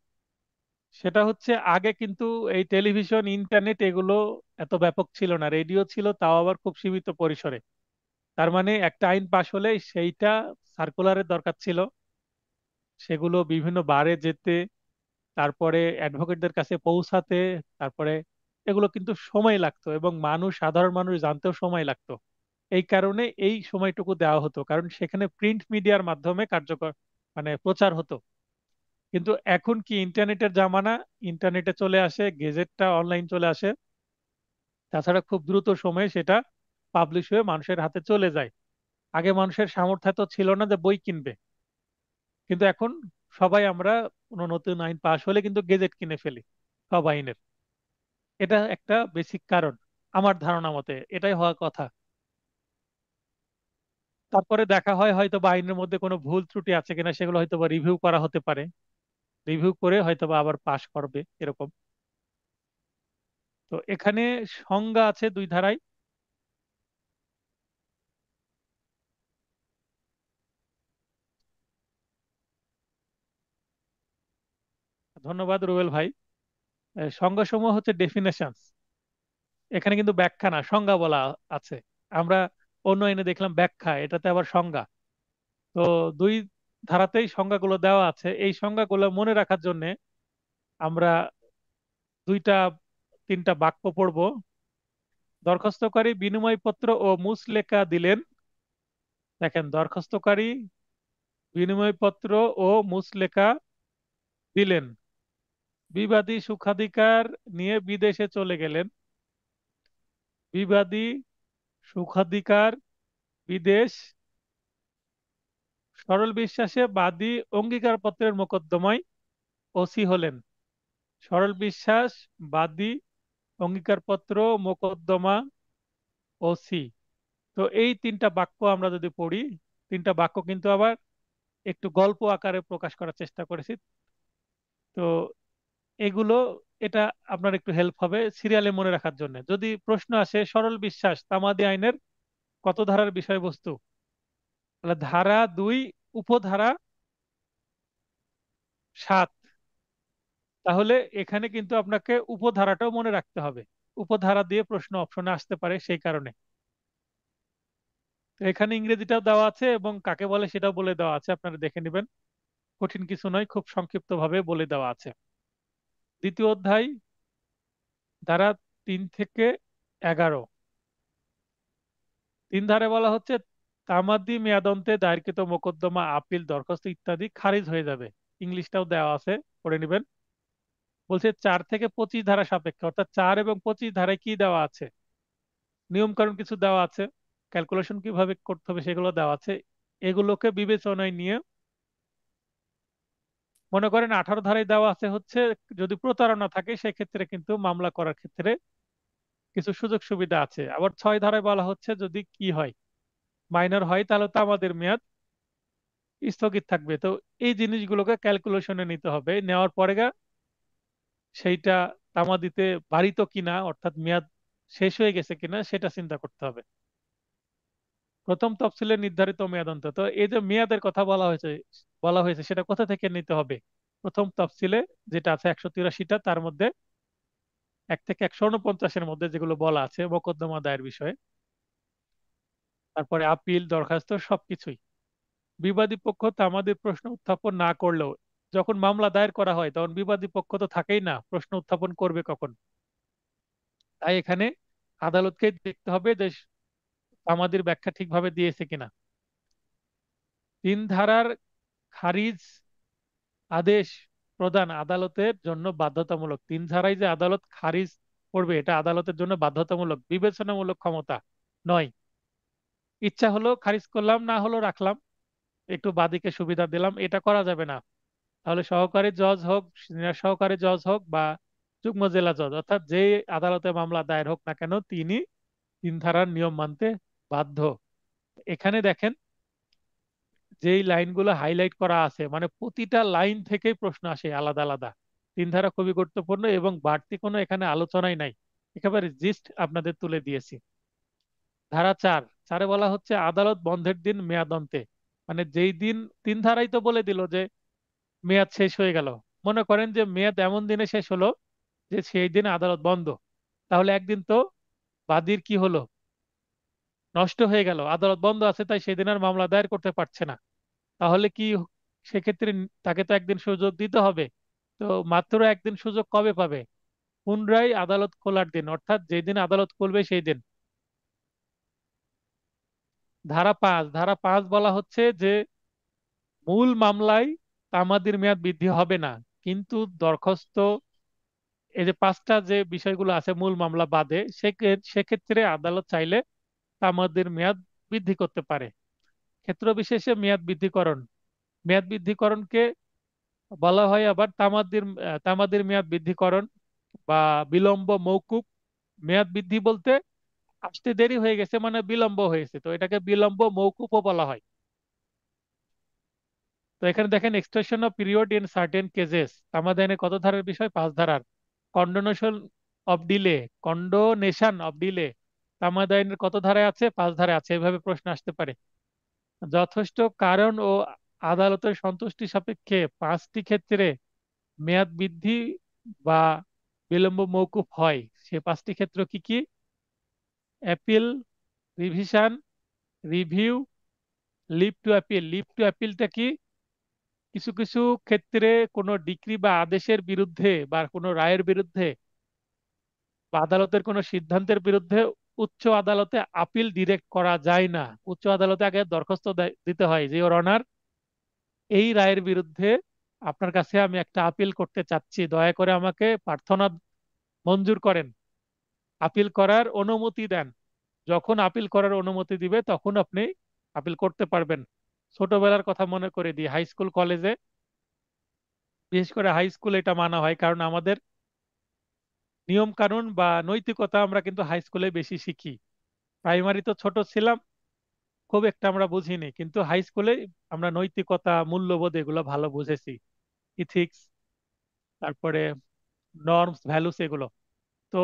সেটা হচ্ছে আগে কিন্তু এই টেলিভিশন ইন্টারনেট এগুলো এত ব্যাপক ছিল না, রেডিও ছিল তাও আবার খুব সীমিত পরিসরে। তার মানে একটা আইন পাশ হলে সেইটা সার্কুলারের দরকার ছিল, সেগুলো বিভিন্ন বারে যেতে, তারপরে অ্যাডভোকেটদের কাছে পৌঁছাতে, তারপরে এগুলো কিন্তু সময় লাগতো এবং মানুষ, সাধারণ মানুষ জানতেও সময় লাগতো। এই কারণে এই সময়টুকু দেওয়া হতো, কারণ সেখানে প্রিন্ট মিডিয়ার মাধ্যমে কার্যকর মানে প্রচার হতো। কিন্তু এখন কি ইন্টারনেটের জামানা, ইন্টারনেটে চলে আসে, গেজেটটা অনলাইন চলে আসে, তাছাড়া খুব দ্রুত সময়ে সেটা পাবলিশ হয়ে মানুষের হাতে চলে যায়। আগে মানুষের সামর্থ্য তো ছিল না যে বই কিনবে, কিন্তু এখন সবাই আমরা কোনো নতুন আইন পাশ হলে কিন্তু গেজেট কিনে ফেলি সব আইনের। এটা একটা বেসিক কারণ, আমার ধারণা মতে এটাই হওয়ার কথা। তারপরে দেখা হয় হয়তো বা আইনের মধ্যে কোনো ভুল ত্রুটি আছে কিনা, সেগুলো হয়তো বা রিভিউ করা হতে পারে, রিভিউ করে হয়তো বা আবার পাশ করবে এরকম। তো এখানে সংজ্ঞা আছে 2 ধারায়। ধন্যবাদ রুবেল ভাই। সংজ্ঞাসমূহ হচ্ছে ডেফিনেশনস, এখানে কিন্তু ব্যাখ্যা না, সংজ্ঞা বলা আছে। আমরা অন্য আইনে দেখলাম ব্যাখ্যা, এটাতে আবার সংজ্ঞা। তো 2 ধারাতেই সংজ্ঞাগুলো দেওয়া আছে। এই সংজ্ঞাগুলো মনে রাখার জন্য আমরা 2-3টা বাক্য পড়ব। দরখাস্তকারী বিনিময়পত্র ও মুচলেকা দিলেন। দেখেন, দরখাস্তকারী বিনিময়পত্র ও মুচলেকা দিলেন, বিবাদী সুখাধিকার নিয়ে বিদেশে চলে গেলেন। বিবাদী সুখাধিকার বিদেশ, সরল বিশ্বাসে বাদী অঙ্গীকারপত্রের মোকদ্দমায় ওসি হলেন। সরল বিশ্বাস, বাদী, অঙ্গীকারপত্র, মোকদ্দমা, ওসি। তো এই 3টা বাক্য আমরা যদি পড়ি, 3টা বাক্য কিন্তু আবার একটু গল্প আকারে প্রকাশ করার চেষ্টা করেছি। তো এগুলো, এটা আপনার একটু হেল্প হবে সিরিয়ালে মনে রাখার জন্য। যদি প্রশ্ন আসে সরল বিশ্বাস তামাদি আইনের কত ধারার বিষয়বস্তু, তাহলে ধারা 2, উপধারা 7। তাহলে এখানে কিন্তু আপনাকে উপধারাটাও মনে রাখতে হবে, উপধারা দিয়ে প্রশ্ন অপশনে আসতে পারে সেই কারণে। তো এখানে ইংরেজিটাও দেওয়া আছে এবং কাকে বলে সেটাও বলে দেওয়া আছে, আপনারা দেখে নেবেন। কঠিন কিছু নয়, খুব সংক্ষিপ্ত ভাবে বলে দেওয়া আছে। 2য় অধ্যায়, ধারা 3 থেকে 11। 3 ধারে বলা হচ্ছে তামাদি মেয়াদন্তে দায়েরকৃত মোকদ্দমা, আপিল, দরখাস্ত ইত্যাদি খারিজ হয়ে যাবে। ইংলিশটাও দেওয়া আছে, পড়ে নেবেন। বলছে 4 থেকে 25 ধারা সাপেক্ষে, অর্থাৎ 4 এবং 25 ধারায় কি দেওয়া আছে, নিয়ম কানুন কিছু দেওয়া আছে, ক্যালকুলেশন কিভাবে করতে হবে সেগুলো দেওয়া আছে। এগুলোকে বিবেচনায় নিয়ে, মনে করেন 18 ধারায় দেওয়া আছে হচ্ছে যদি প্রতারণা থাকে সেক্ষেত্রে কিন্তু মামলা করার ক্ষেত্রে কিছু সুযোগ সুবিধা আছে। আবার 6 ধারায় বলা হচ্ছে যদি কি হয়, মাইনর হয়, তাহলে তো আমাদের মেয়াদ স্থগিত থাকবে। তো এই জিনিসগুলোকে ক্যালকুলেশনে নিতে হবে, নেওয়ার পরে সেইটা তামাদিতে বাড়িত কিনা, অর্থাৎ মেয়াদ শেষ হয়ে গেছে কিনা সেটা চিন্তা করতে হবে। প্রথম তফসিলে নির্ধারিত মেয়াদ অন্তত, এই যে মেয়াদের কথা বলা হয়েছে সেটা কোথা থেকে নিতে হবে? প্রথম তফসিলে যেটা আছে 183টা, তার মধ্যে 1 থেকে 149-এর মধ্যে যেগুলো বলা আছে মোকদ্দমা দায়ের বিষয়ে, তারপরে আপিল, দরখাস্ত, সবকিছুই। বিবাদী পক্ষ তামাদি প্রশ্ন উত্থাপন না করলেও, যখন মামলা দায়ের করা হয় তখন বিবাদী পক্ষ তো থাকেই না, প্রশ্ন উত্থাপন করবে কখন? তাই এখানে আদালতকে দেখতে হবে যে তামাদির ব্যাখ্যা ঠিকভাবে দিয়েছে কিনা। 3 ধারার খারিজ আদেশ প্রদান আদালতের জন্য বাধ্যতামূলক। 3 ধারায় যে আদালত খারিজ করবে এটা আদালতের জন্য বাধ্যতামূলক, বিবেচনামূলক ক্ষমতা নয়। ইচ্ছা হলো খারিজ করলাম, না হলো রাখলাম, একটু বাদীকে সুবিধা দিলাম, এটা করা যাবে না। তাহলে সহকারী জজ হোক, সিনিয়র সহকারী জজ হোক, বা যুগ্ম জেলা জজ, অর্থাৎ যে আদালতে মামলা দায়ের হোক না কেন, তিনি 3 ধারার নিয়ম মানতে বাধ্য। এখানে দেখেন যেই লাইনগুলো হাইলাইট করা আছে, মানে প্রতিটা লাইন থেকেই প্রশ্ন আসে আলাদা আলাদা। তিন ধারা খুবই গুরুত্বপূর্ণ এবং বাড়তি কোনো এখানে আলোচনাই নাই, একেবারে জিস্ট আপনাদের তুলে দিয়েছি। ধারা 4, 4-এ বলা হচ্ছে আদালত বন্ধের দিন মেয়াদ অন্তে। মানে যেই দিন, তিন ধারাই তো বলে দিল যে মেয়াদ শেষ হয়ে গেল। মনে করেন যে মেয়াদ এমন দিনে শেষ হলো যে সেই দিন আদালত বন্ধ, তাহলে একদিন তো বাদীর কি হলো, নষ্ট হয়ে গেল। আদালত বন্ধ আছে তাই সেদিন আর মামলা দায়ের করতে পারছে না। তাহলে কি, সেক্ষেত্রে তাকে তো একদিন সুযোগ দিতে হবে। তো মাত্র একদিন সুযোগ কবে পাবে? পুনরায় আদালত খোলার দিন, অর্থাৎ যেদিন আদালত খুলবে সেই দিন। ধারা 5 বলা হচ্ছে যে মূল মামলায় তামাদির মেয়াদ বৃদ্ধি হবে না, কিন্তু দরখাস্ত, এই যে পাঁচটা যে বিষয়গুলো আছে মূল মামলা বাদে, সেক্ষেত্রে আদালত চাইলে তামাদির মেয়াদ বৃদ্ধি করতে পারে। ক্ষেত্র বিশেষে মেয়াদ বৃদ্ধিকরণ, মেয়াদ বৃদ্ধিকরণকে বলা হয় আবার তামাদির মেয়াদ বৃদ্ধিকরণ বা বিলম্ব মৌকুব। মেয়াদ বৃদ্ধি বলতে আসতে দেরি হয়ে গেছে মানে বিলম্ব হয়েছে, তো এটাকে বিলম্ব মৌকুফও বলা হয়। তো এখানে দেখেন, extension of period in certain cases, তামাদি আইনের কত ধারার বিষয়? 5 ধারার। Condonation of delay, condonation of delay তামাদি আইনের কত ধারায় আছে? 5 ধারায় আছে। এভাবে প্রশ্ন আসতে পারে। যথেষ্ট কারণ ও আদালতের সন্তুষ্টি সাপেক্ষে 5টি ক্ষেত্রে মেয়াদ বৃদ্ধি বা বিলম্ব মৌকুফ হয়। সে 5টি ক্ষেত্র কি কি? Appeal, revision, review, leave to appeal. Leave to অ্যাপিলটা কি? কিছু কিছু ক্ষেত্রে কোনো ডিক্রি বা আদেশের বিরুদ্ধে বা কোনো রায়ের বিরুদ্ধে বা আদালতের কোনো সিদ্ধান্তের বিরুদ্ধে উচ্চ আদালতে আপিল ডিরেক্ট করা যায় না। উচ্চ আদালতে আগে দরখাস্ত দিতে হয় যে ওর অনার, এই রায়ের বিরুদ্ধে আপনার কাছে আমি একটা আপিল করতে চাচ্ছি, দয়া করে আমাকে প্রার্থনা মঞ্জুর করেন, আপিল করার অনুমতি দেন। যখন আপিল করার অনুমতি দিবে তখন আপনি আপিল করতে পারবেন। ছোটবেলার কথা মনে করে দিই, হাই স্কুল কলেজে, বিশেষ করে হাই স্কুলে এটা মানা হয়, কারণ আমাদের নিয়ম কানুন বা নৈতিকতা আমরা কিন্তু হাই স্কুলে বেশি শিখি। প্রাইমারি তো ছোট ছিলাম, খুব একটা আমরা বুঝিনি, কিন্তু হাই স্কুলে আমরা নৈতিকতা, মূল্যবোধ এগুলো ভালো বুঝেছি। ইথিক্স, তারপরে নর্মস, ভ্যালুস, এগুলো। তো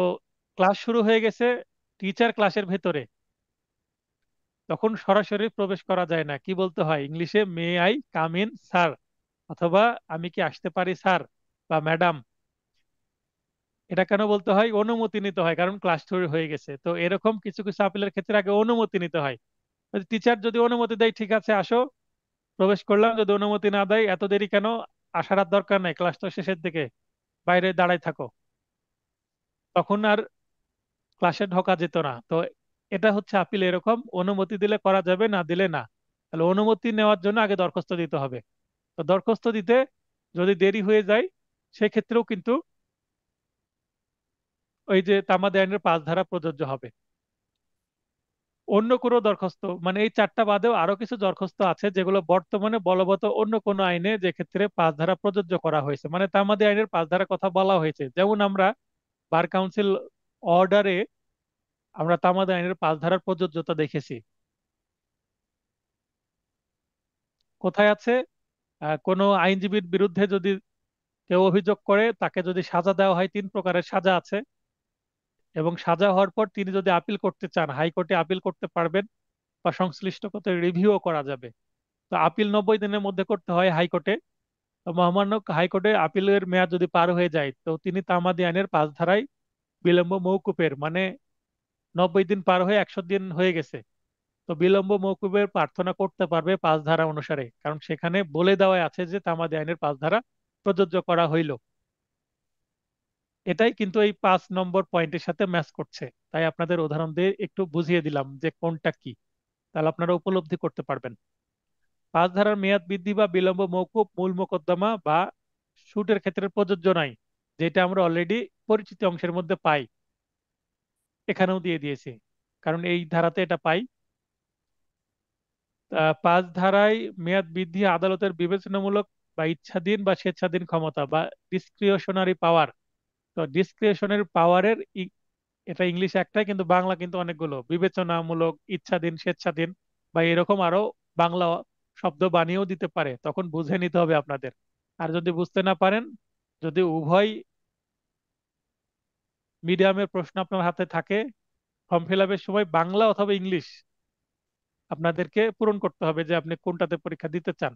ক্লাস শুরু হয়ে গেছে, টিচার ক্লাসের ভেতরে, তখন সরাসরি প্রবেশ করা যায় না। কি বলতে হয় ইংলিশে? May I come in sir, অথবা আমি কি আসতে পারি স্যার বা ম্যাডাম। এটা কেন বলতে হয়? অনুমতি নিতে হয়, কারণ ক্লাস শুরু হয়ে গেছে। তো এরকম কিছু কিছু আপিলের ক্ষেত্রে আগে অনুমতি নিতে হয়। টিচার যদি অনুমতি দেয়, ঠিক আছে আসো, প্রবেশ করলাম। যদি অনুমতি না দেয়, এত দেরি কেন, আসার আর দরকার নাই, ক্লাস তো শেষের দিকে, বাইরে দাঁড়ায় থাকো, তখন আর ক্লাসে ঢোকা যেত না। তো এটা হচ্ছে আপিল, এরকম অনুমতি দিলে করা যাবে, না দিলে না। তাহলে অনুমতি নেওয়ার জন্য আগে দরখাস্ত দিতে হবে। তো দরখাস্ত দিতে যদি দেরি হয়ে যায়, সেক্ষেত্রেও কিন্তু ওই যে তামাদি আইনের 5 ধারা প্রযোজ্য হবে। অন্য কোনো দরখাস্ত, মানে এই 4টা বাদেও আরো কিছু দরখাস্ত আছে যেগুলো বর্তমানে বলবৎ অন্য কোনো আইনে, যে ক্ষেত্রে 5 ধারা প্রযোজ্য করা হয়েছে, মানে তামাদি আইনের 5 ধারা কথা বলা হয়েছে। যেমন আমরা বার কাউন্সিল অর্ডারে আমরা তামাদি আইনের 5 ধারার প্রযোজ্যতা দেখেছি। কোথায় আছে? কোনো আইনজীবীর বিরুদ্ধে যদি কেউ অভিযোগ করে, তাকে যদি সাজা দেওয়া হয়, 3 প্রকারের সাজা আছে, এবং সাজা হওয়ার পর তিনি যদি আপিল করতে চান, হাইকোর্টে আপিল করতে পারবেন, বা সংশ্লিষ্ট কোর্টে রিভিউও করা যাবে। তো আপিল 90 দিনের মধ্যে করতে হয় হাইকোর্টে। তো মহামান্য হাইকোর্টে আপিলের মেয়াদ যদি পার হয়ে যায়, তো তিনি তামাদি আইনের 5 ধারায় বিলম্ব মৌকুফের, মানে 90 দিন পার হয়ে 100 দিন হয়ে গেছে, তো বিলম্ব মৌকুফের প্রার্থনা করতে পারবে 5 ধারা অনুসারে, কারণ সেখানে বলে দেওয়া আছে যে তামাদি আইনের 5 ধারা প্রযোজ্য করা হইল। এটাই কিন্তু এই 5 নম্বর পয়েন্টের সাথে ম্যাচ করছে। তাই আপনাদের উদাহরণ দিয়ে একটু বুঝিয়ে দিলাম যে কোনটা কি, তাহলে আপনারা উপলব্ধি করতে পারবেন। 5 ধারার মেয়াদ বৃদ্ধি বা বিলম্ব মৌকুফ মূল মোকদ্দমা বা শুটের ক্ষেত্রে প্রযোজ্য নাই, যেটা আমরা অলরেডি পরিচিত অংশের মধ্যে পাই, এখানেও দিয়ে দিয়েছি, কারণ এই ধারাতে এটা পাই। 5 ধারায় মেয়াদ বৃদ্ধি আদালতের বিবেচনামূলক বা ইচ্ছাধীন বা স্বেচ্ছাধীন ক্ষমতা বা ডিসক্রিশনারি পাওয়ার। তো ডিসক্রিশনারি পাওয়ারের, এটা ইংলিশ একটাই কিন্তু বাংলা কিন্তু অনেকগুলো, বিবেচনামূলক, ইচ্ছাধীন, স্বেচ্ছাধীন, বা এরকম আরো বাংলা শব্দ বানিয়েও দিতে পারে, তখন বুঝে নিতে হবে আপনাদের। আর যদি বুঝতে না পারেন, যদি উভয় মিডিয়ামের প্রশ্ন আপনার হাতে থাকে, ফর্ম ফিল আপের সময় বাংলা অথবা ইংলিশ আপনাদেরকে পূরণ করতে হবে যে আপনি কোনটাতে পরীক্ষা দিতে চান।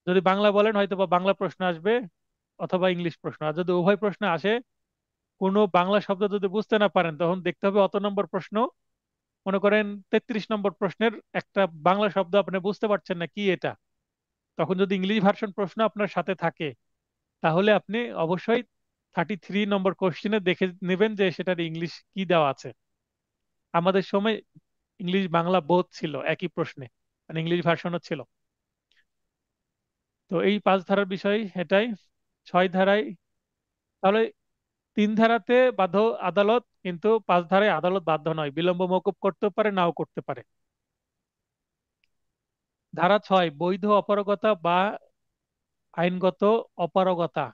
যদি বাংলা বলেন হয়তো বা বাংলা প্রশ্ন আসবে অথবা ইংলিশ প্রশ্ন। আর যদি উভয় প্রশ্ন আসে, কোনো বাংলা শব্দ যদি বুঝতে না পারেন, তখন দেখতে হবে অত নম্বর প্রশ্ন। মনে করেন 33 নম্বর প্রশ্নের একটা বাংলা শব্দ আপনি বুঝতে পারছেন না কি এটা, তখন যদি ইংলিশ ভার্সন প্রশ্ন আপনার সাথে থাকে, তাহলে আপনি অবশ্যই 33 নম্বর কোশ্চেনে দেখে নেবেন যে সেটার ইংলিশ কি দেওয়া আছে। আমাদের সময় ইংলিশ বাংলা বোথ ছিল একই প্রশ্নে, মানে ইংলিশ ভার্সনও ছিল। তো এই 5 ধারার বিষয় এটাই। 6 ধারায় তাহলে 3 ধারাতে বাধ্য আদালত, কিন্তু 5 ধারায় আদালত বাধ্য নয়, বিলম্ব মওকুফ করতেও পারে নাও করতে পারে। ধারা 6, বৈধ অপারগতা বা আইনগত অপারগতা।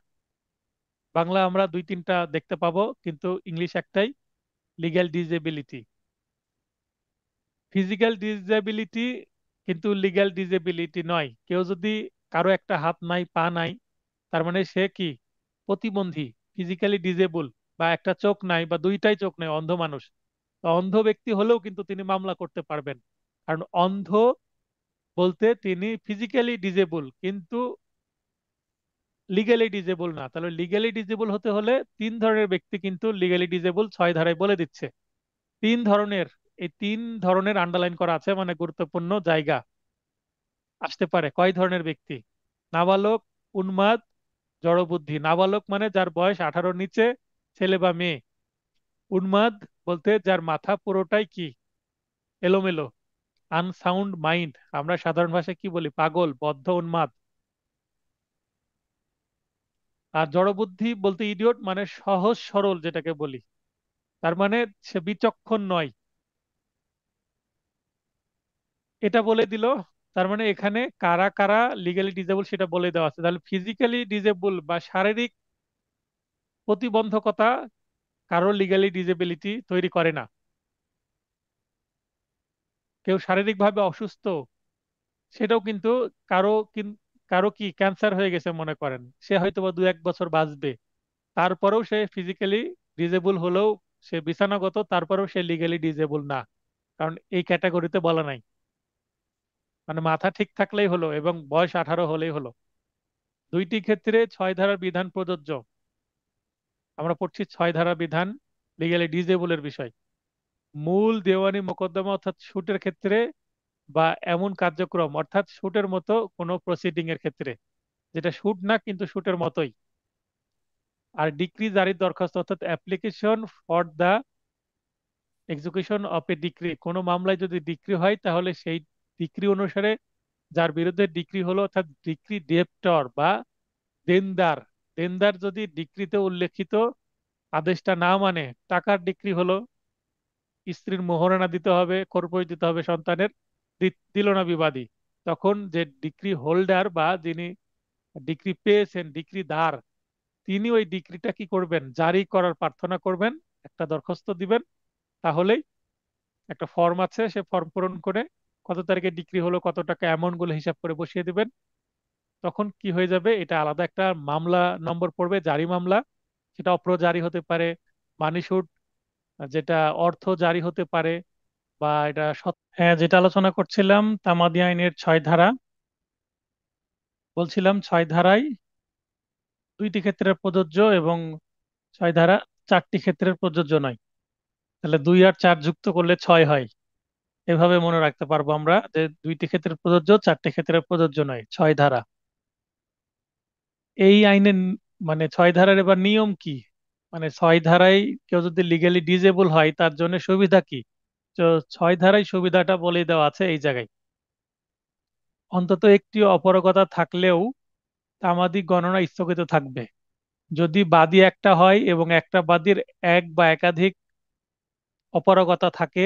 বাংলা আমরা দুই তিনটা দেখতে পাবো, কিন্তু ইংলিশ একটাই, লিগ্যাল ডিসেবিলিটি। ফিজিক্যাল ডিসেবিলিটি কিন্তু লিগ্যাল ডিসেবিলিটি নয়। কেউ যদি, কারো একটা হাত নাই পা নাই, তার মানে সে কি প্রতিবন্ধী, ফিজিক্যালি ডিজেবল। বা একটা চোখ নাই বা দুইটাই চোখ নাই, অন্ধ মানুষ। তো অন্ধ ব্যক্তি হলেও কিন্তু তিনি মামলা করতে পারবেন, কারণ অন্ধ বলতে তিনি ফিজিক্যালি ডিজেবল কিন্তু লিগ্যালি ডিজেবল না। তাহলে লিগ্যালি ডিজেবল হতে হলে 3 ধরনের ব্যক্তি কিন্তু লিগ্যালি ডিজেবল 6 ধারায় বলে দিচ্ছে। 3 ধরনের, এই 3 ধরনের আন্ডারলাইন করা আছে, মানে গুরুত্বপূর্ণ জায়গা আসতে পারে। কয় ধরনের ব্যক্তি? নাবালক, উন্মাদ, জড়বুদ্ধি। নাবালক মানে যার বয়স 18-র নিচে, ছেলে বা মেয়ে। উন্মাদ বলতে যার মাথা পুরোটাই কি এলোমেলো, আনসাউন্ড মাইন্ড। আমরা সাধারণ ভাষায় কি বলি? পাগল, বদ্ধ, উন্মাদ। আর জড়বুদ্ধি বলতে ইডিয়ট, মানে সহজ সরল যেটাকে বলি, তার মানে সে বিচক্ষণ নয়। এটা বলে দিল। তার মানে এখানে কারা কারা লিগালি ডিজেবল সেটা বলে দেওয়া আছে। তাহলে ফিজিক্যালি ডিজেবল বা শারীরিক প্রতিবন্ধকতা কারো লিগালি ডিজেবিলিটি তৈরি করে না। কেউ শারীরিকভাবে অসুস্থ, সেটাও কিন্তু কারো কি ক্যান্সার হয়ে গেছে মনে করেন, সে হয়তো বা 2-1 বছর বাঁচবে, তারপরেও সে ফিজিক্যালি ডিজেবল হলেও, সে বিছানাগত, তারপরেও সে লিগালি ডিজেবল না, কারণ এই ক্যাটাগরিতে বলা নাই। মানে মাথা ঠিক থাকলেই হলো এবং বয়স 18 হলেই হলো। দুইটি ক্ষেত্রে 6 ধারার বিধান প্রযোজ্য। আমরা পড়ছি 6 ধারা বিধান লিগালি ডিজেবলের বিষয়। মূল দেওয়ানি মোকদ্দমা অর্থাৎ শুটের ক্ষেত্রে, বা এমন কার্যক্রম অর্থাৎ শুটের মতো কোনো প্রসিডিং এর ক্ষেত্রে, যেটা শুট না কিন্তু শুটের মতোই। আর ডিক্রি জারির দরখাস্ত অর্থাৎ application for the execution of a decree. কোনো মামলায় যদি ডিক্রি হয়, তাহলে সেই ডিক্রি অনুসারে যার বিরুদ্ধে ডিক্রি হলো, অর্থাৎ ডিক্রি ডেপ্টর বা দেনদার, দেনদার যদি ডিক্রিতে উল্লেখিত আদেশটা না মানে, টাকার ডিক্রি হলো, স্ত্রীর মোহরানা দিতে হবে, খরপোশ দিতে হবে সন্তানের, দিল না বিবাদী, তখন যে ডিক্রি হোল্ডার বা যিনি ডিক্রি পেয়েছেন, ডিক্রি দার, তিনি ওই ডিক্রিটা কি করবেন? জারি করার প্রার্থনা করবেন, একটা দরখাস্ত দিবেন। তাহলেই একটা ফর্ম আছে, সে ফর্ম পূরণ করে কত তারিখে ডিক্রি হলো, কত টাকা অ্যামাউন্ট গুলো হিসাব করে বসিয়ে দিবেন। তখন কি হয়ে যাবে? এটা আলাদা একটা মামলা নম্বর পড়বে, জারি মামলা। সেটা অপ্রজারি হতে পারে, মানি শুট, যেটা অর্থ জারি হতে পারে, বা এটা হ্যাঁ, যেটা আলোচনা করছিলাম তামাদি আইনের 6 ধারা, বলছিলাম 6 ধারায় দুইটি ক্ষেত্রে প্রযোজ্য, এবং 6 ধারা 4টি ক্ষেত্রের প্রযোজ্য নয়। তাহলে 2 আর 4 যুক্ত করলে 6 হয়। এভাবে মনে রাখতে পারবো আমরা যে দুইটি ক্ষেত্রে প্রযোজ্য, 4টি ক্ষেত্রে প্রযোজ্য নয় 6 ধারা। এই আইনের মানে 6 ধারার এবার নিয়ম কি? মানে 6 ধারায় কেউ যদি লিগালি ডিজেবল হয়, তার জন্য সুবিধা কি? তো 6 ধারায় সুবিধাটা বলে দেওয়া আছে এই জায়গায়। অন্তত একটি অপারগতা থাকলেও তামাদি গণনা স্থগিত থাকবে। যদি বাদী একটা হয় এবং একটা বাদীর এক বা একাধিক অপারগতা থাকে,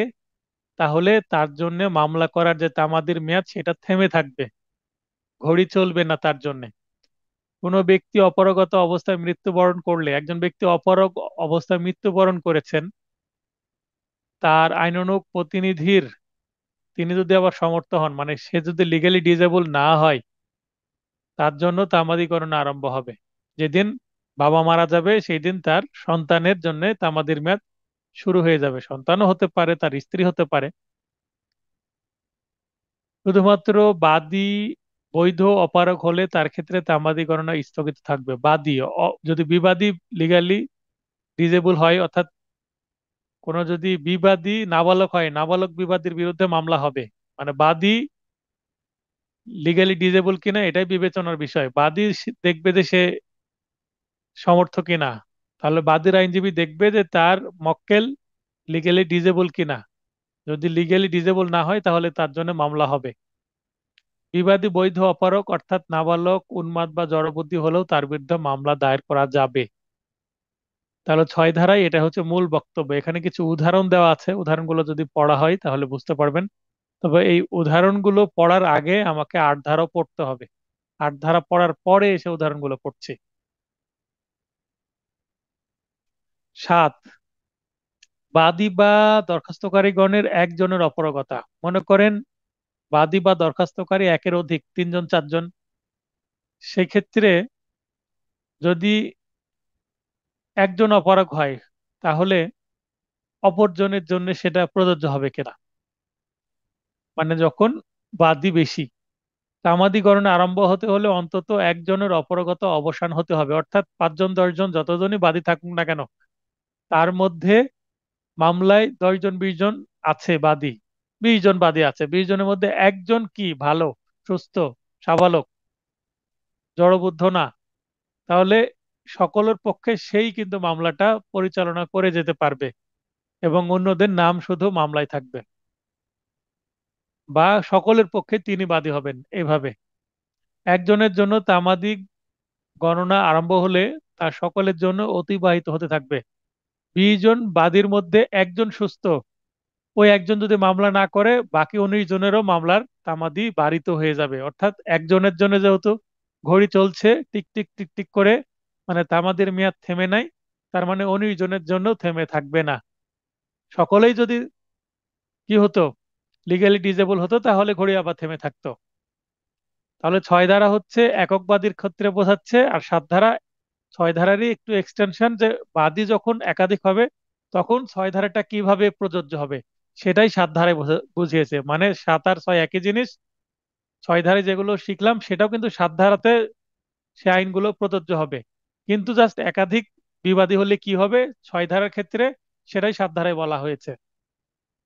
তাহলে তার জন্য মামলা করার যে তামাদির মেয়াদ সেটা থেমে থাকবে, ঘড়ি চলবে না তার জন্য। কোনো ব্যক্তি অপারগত অবস্থায় মৃত্যুবরণ করলে, একজন ব্যক্তি অপারগ অবস্থায় মৃত্যুবরণ করেছেন, তার আইনানুগ প্রতিনিধির তিনি যদি আবার সমর্থ হন, মানে সে যদি লিগালি ডিজেবল না হয়, তার জন্য তামাদি গণনা আরম্ভ হবে। যেদিন বাবা মারা যাবে সেই দিন তার সন্তানের জন্য তামাদির মেয়াদ শুরু হয়ে যাবে। সন্তানও হতে পারে, তার স্ত্রী হতে পারে। শুধুমাত্র বাদী বৈধ অপারগ হলে তার ক্ষেত্রে তামাদি গণনা স্থগিত থাকবে। বাদী যদি বিবাদী লিগালি ডিজেবল হয়, অর্থাৎ কোনো যদি বিবাদী নাবালক হয়, নাবালক বিবাদীর বিরুদ্ধে মামলা হবে। মানে বাদী লিগালি ডিজেবল কিনা এটাই বিবেচনার বিষয়। বাদী দেখবে যে সে সমর্থ কিনা, তাহলে বাদীর আইনজীবী দেখবে যে তার মক্কেল লিগালি ডিজেবল কিনা। যদি লিগালি ডিজেবল না হয় তাহলে তার জন্য মামলা হবে। বিবাদী বৈধ অপারগ অর্থাৎ নাবালক, উন্মাদ বা জড়বুদ্ধি হলেও তার বিরুদ্ধে মামলা দায়ের করা যাবে। তাহলে 6 ধারায় এটা হচ্ছে মূল বক্তব্য। এখানে কিছু উদাহরণ দেওয়া আছে, উদাহরণগুলো যদি পড়া হয় তাহলে বুঝতে পারবেন। তবে এই উদাহরণগুলো পড়ার আগে আমাকে 8 ধারাও পড়তে হবে। 8 ধারা পড়ার পরে এসে উদাহরণগুলো পড়ছি। 7, বাদী বা দরখাস্তকারীগণের একজনের অপারগতা। মনে করেন বাদী বা দরখাস্তকারী একের অধিক, 3 জন 4 জন। সেক্ষেত্রে যদি একজন অপারগ হয়, তাহলে অপরজনের জন্য সেটা প্রযোজ্য হবে কিনা। মানে যখন বাদী বেশি, তামাদি গণনা আরম্ভ হতে হলে অন্তত একজনের অপারগতা অবসান হতে হবে। অর্থাৎ 5 জন 10 জন যতজনই বাদী থাকুক না কেন, তার মধ্যে মামলায় 10 জন 20 জন আছে বাদী, 20 জন বাদী আছে, 20 জনের মধ্যে একজন কি ভালো, সুস্থ, সাবালক, জড়বুদ্ধ না, তাহলে সকলের পক্ষে সেই কিন্তু মামলাটা পরিচালনা করে যেতে পারবে এবং অন্যদের নাম শুধু মামলায় থাকবে। বা সকলের পক্ষে তিনি বাদী হবেন এভাবে। একজনের জন্য তামাদি গণনা আরম্ভ হলে তা সকলের জন্য অতিবাহিত হতে থাকবে। 20 জন বাদীর মধ্যে একজন সুস্থ, ওই একজন যদি মামলা না করে বাকি 19 জনেরও মামলার তামাদি বাড়িত হয়ে যাবে। অর্থাৎ একজনের জন্য যেহেতু ঘড়ি চলছে টিক টিক টিক টিক করে, মানে তামাদির মেয়াদ থেমে নাই, তার মানে 19 জনের জন্য থেমে থাকবে না। সকলেই যদি কি হতো, লিগালি ডিজেবল হতো, তাহলে ঘড়ি আবার থেমে থাকতো। তাহলে 6 ধারা হচ্ছে একক বাদীর ক্ষেত্রে বোঝাচ্ছে, আর 7 ধারা 6 ধারারই একটু এক্সটেনশন, যে বাদী যখন একাধিক হবে তখন 6 ধারাটা কিভাবে প্রযোজ্য হবে সেটাই 7 ধারায় বুঝিয়েছে। মানে 7 আর 6 একই জিনিস। 6 ধারায় যেগুলো শিখলাম সেটাও কিন্তু 7 ধারাতে সে আইনগুলো প্রযোজ্য হবে। কিন্তু জাস্ট একাধিক বিবাদী হলে কি হবে 6 ধারার ক্ষেত্রে, সেটাই 7 ধারায় বলা হয়েছে।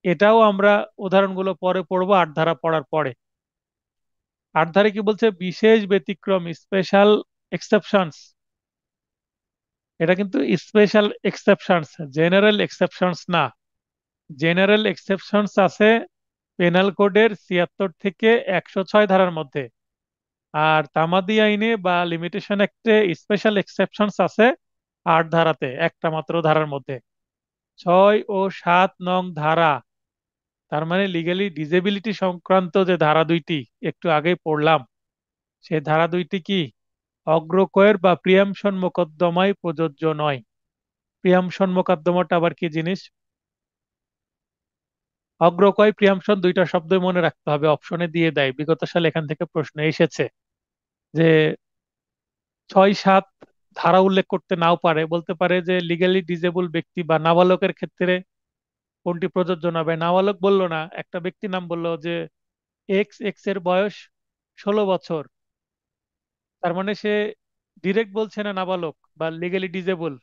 এটাও আমরা উদাহরণগুলো পরে পড়বো 8 ধারা পড়ার পরে। 8 ধারে কি বলছে, বিশেষ ব্যতিক্রম, স্পেশাল এক্সেপশনস। এটা কিন্তু স্পেশাল এক্সেপশনস, জেনারেল এক্সেপশনস না। জেনারেল এক্সেপশনস আছে পেনাল কোডের 76 থেকে 106 ধারার মধ্যে। আর তামাদি আইনে বা লিমিটেশন অ্যাক্টে স্পেশাল এক্সেপশনস আছে 8 ধারাতে, একটা মাত্র ধারার মধ্যে। 6 ও 7 নং ধারা, তার মানে লিগালি ডিজেবিলিটি সংক্রান্ত যে ধারা দুইটি একটু আগেই পড়লাম, সে ধারা দুইটি কি অগ্রকয়ের বা প্রিয়াম্পশন মোকদ্দমায় প্রযোজ্য নয়। প্রিয়াম্পশন মোকদ্দমাটা আবার কি জিনিস? অগ্রকয় প্রিয়াম্পশন দুইটা শব্দ মনে রাখতে হবে, অপশনে দিয়ে দেয়, বিগত সালে এখান থেকে প্রশ্ন এসেছে। যে 6 7 ধারা উল্লেখ করতে নাও পারে, বলতে পারে যে লিগালি ডিজেবল ব্যক্তি বা নাবালকের ক্ষেত্রে কোনটি প্রযোজ্য না। বা নাবালক বললো না, একটা ব্যক্তি নাম বললো যে এক্স, এক্স এর বয়স 16 বছর, তার মানে সে ডিরেক্ট বলছে না নাবালক বা লিগালি ডিজেবল,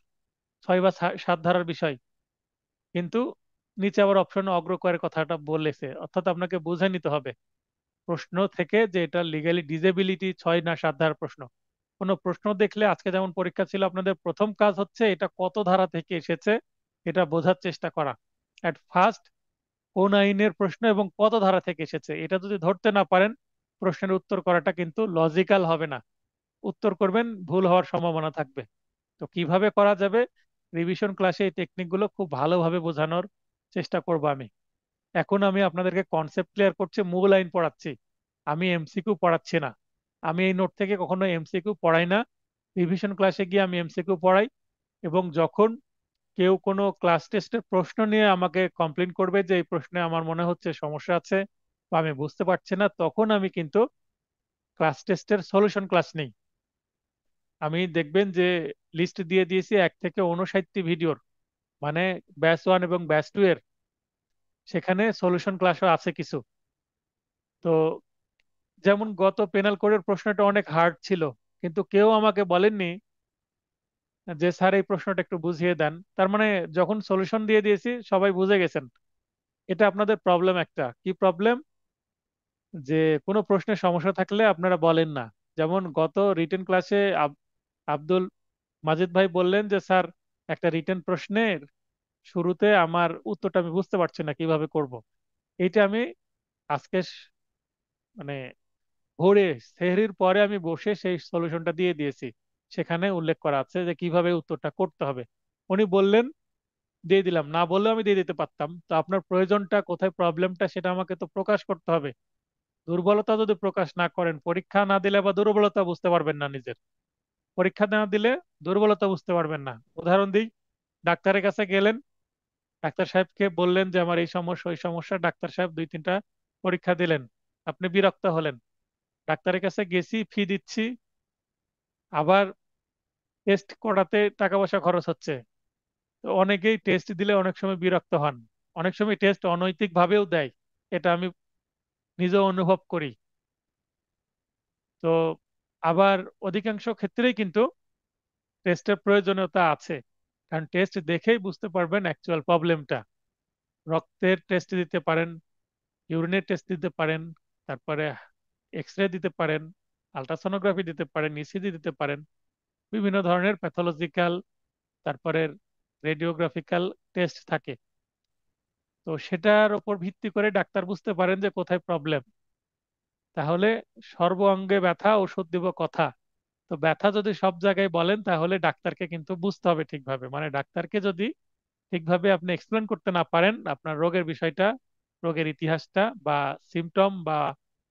6 বা 7 ধারার বিষয়। কিন্তু নিচে আবার অপশনে অগ্রকয়ের কথাটা বলেছে, অর্থাৎ আপনাকে বুঝে নিতে হবে প্রশ্ন থেকে যে এটা লিগালি ডিজেবিলিটি 6 না 7 ধারার প্রশ্ন। কোনো প্রশ্ন দেখলে, আজকে যেমন পরীক্ষা ছিল, আপনাদের প্রথম কাজ হচ্ছে এটা কত ধারা থেকে এসেছে এটা বোঝার চেষ্টা করা। অ্যাট ফার্স্ট কোন আইনের প্রশ্ন এবং কত ধারা থেকে এসেছে এটা যদি ধরতে না পারেন, প্রশ্নের উত্তর করাটা কিন্তু লজিক্যাল হবে না। উত্তর করবেন, ভুল হওয়ার সম্ভাবনা থাকবে। তো কিভাবে করা যাবে, রিভিশন ক্লাসে এই টেকনিকগুলো খুব ভালোভাবে বোঝানোর চেষ্টা করব আমি। এখন আমি আপনাদেরকে কনসেপ্ট ক্লিয়ার করছি, মূল আইন পড়াচ্ছি, আমি এমসিকিউ পড়াচ্ছি না। আমি এই নোট থেকে কখনো এমসিকিউ পড়াই না। রিভিশন ক্লাসে গিয়ে আমি এমসিকিউ পড়াই। এবং যখন কেউ কোনো ক্লাস টেস্টের প্রশ্ন নিয়ে আমাকে কমপ্লেন করবে যে এই প্রশ্নে আমার মনে হচ্ছে সমস্যা আছে, বা আমি বুঝতে পারছি না, তখন আমি কিন্তু ক্লাস টেস্টের সলিউশন ক্লাস নেই। আমি দেখবেন যে লিস্ট দিয়ে দিয়েছি 1 থেকে 59টি ভিডিওর, মানে ব্যাচ 1 এবং ব্যাচ 2 এর, সেখানে সলিউশন ক্লাসও আছে কিছু। তো যেমন গত পেনাল কোডের প্রশ্নটা অনেক হার্ড ছিল, কিন্তু কেউ আমাকে বলেননি যে স্যার এই প্রশ্নটা একটু বুঝিয়ে দেন। তার মানে যখন সলিউশন দিয়ে দিয়েছি সবাই বুঝে গেছেন। এটা আপনাদের প্রবলেম। একটা কি প্রবলেম, যে কোনো প্রশ্নের সমস্যা থাকলে আপনারা বলেন না। যেমন গত রিটেন ক্লাসে আব্দুল মাজিদ ভাই বললেন যে স্যার, একটা রিটেন প্রশ্নের শুরুতে আমার উত্তরটা আমি বুঝতে পারছি না, কিভাবে করব। এইটা আমি আজকে মানে ভোরে সেহরির পরে আমি বসে সেই সলিউশনটা দিয়ে দিয়েছি। সেখানে উল্লেখ করা আছে যে কিভাবে উত্তরটা করতে হবে। উনি বললেন, দিয়ে দিলাম। না বললেও আমি দিয়ে দিতে পারতাম। তো আপনার প্রয়োজনটা কোথায়, প্রবলেমটা, সেটা আমাকে তো প্রকাশ করতে হবে। দুর্বলতা যদি প্রকাশ না করেন, পরীক্ষা না দিলে বা দুর্বলতা বুঝতে পারবেন না নিজের। পরীক্ষা না দিলে দুর্বলতা বুঝতে পারবেন না। উদাহরণ দিই, ডাক্তারের কাছে গেলেন, ডাক্তার সাহেবকে বললেন যে আমার এই সমস্যা ওই সমস্যা, ডাক্তার সাহেব 2-3টা পরীক্ষা দিলেন, আপনি বিরক্ত হলেন। ডাক্তারের কাছে গেছি, ফি দিচ্ছি, আবার টেস্ট করাতে টাকা পয়সা খরচ হচ্ছে। তো অনেকেই টেস্ট দিলে অনেক সময় বিরক্ত হন, অনেক সময় টেস্ট অনৈতিক ভাবেও দেয়। এটা আমি নিজেও অনুভব করি। তো আবার অধিকাংশ ক্ষেত্রেই কিন্তু টেস্টের প্রয়োজনীয়তা আছে, কারণ টেস্ট দেখেই বুঝতে পারবেন অ্যাকচুয়াল প্রবলেমটা। রক্তের টেস্ট দিতে পারেন, ইউরিনের টেস্ট দিতে পারেন, তারপরে এক্স রে দিতে পারেন, আলট্রাসোনোগ্রাফি দিতে পারেন, ইসিজি দিতে পারেন, বিভিন্ন ধরনের প্যাথোলজিক্যাল, তারপরে রেডিওগ্রাফিক্যাল টেস্ট থাকে। তো সেটার উপর ভিত্তি করে ডাক্তার বুঝতে পারেন যে কোথায় প্রবলেম। তাহলে সর্ব অঙ্গে ব্যথা, ওষুধ দিব কথা। তো ব্যথা যদি সব জায়গায় বলেন, তাহলে ডাক্তারকে কিন্তু বুঝতে হবে ঠিকভাবে। মানে ডাক্তারকে যদি ঠিকভাবে আপনি এক্সপ্লেন করতে না পারেন আপনার রোগের বিষয়টা, রোগের ইতিহাসটা বা সিমটম বা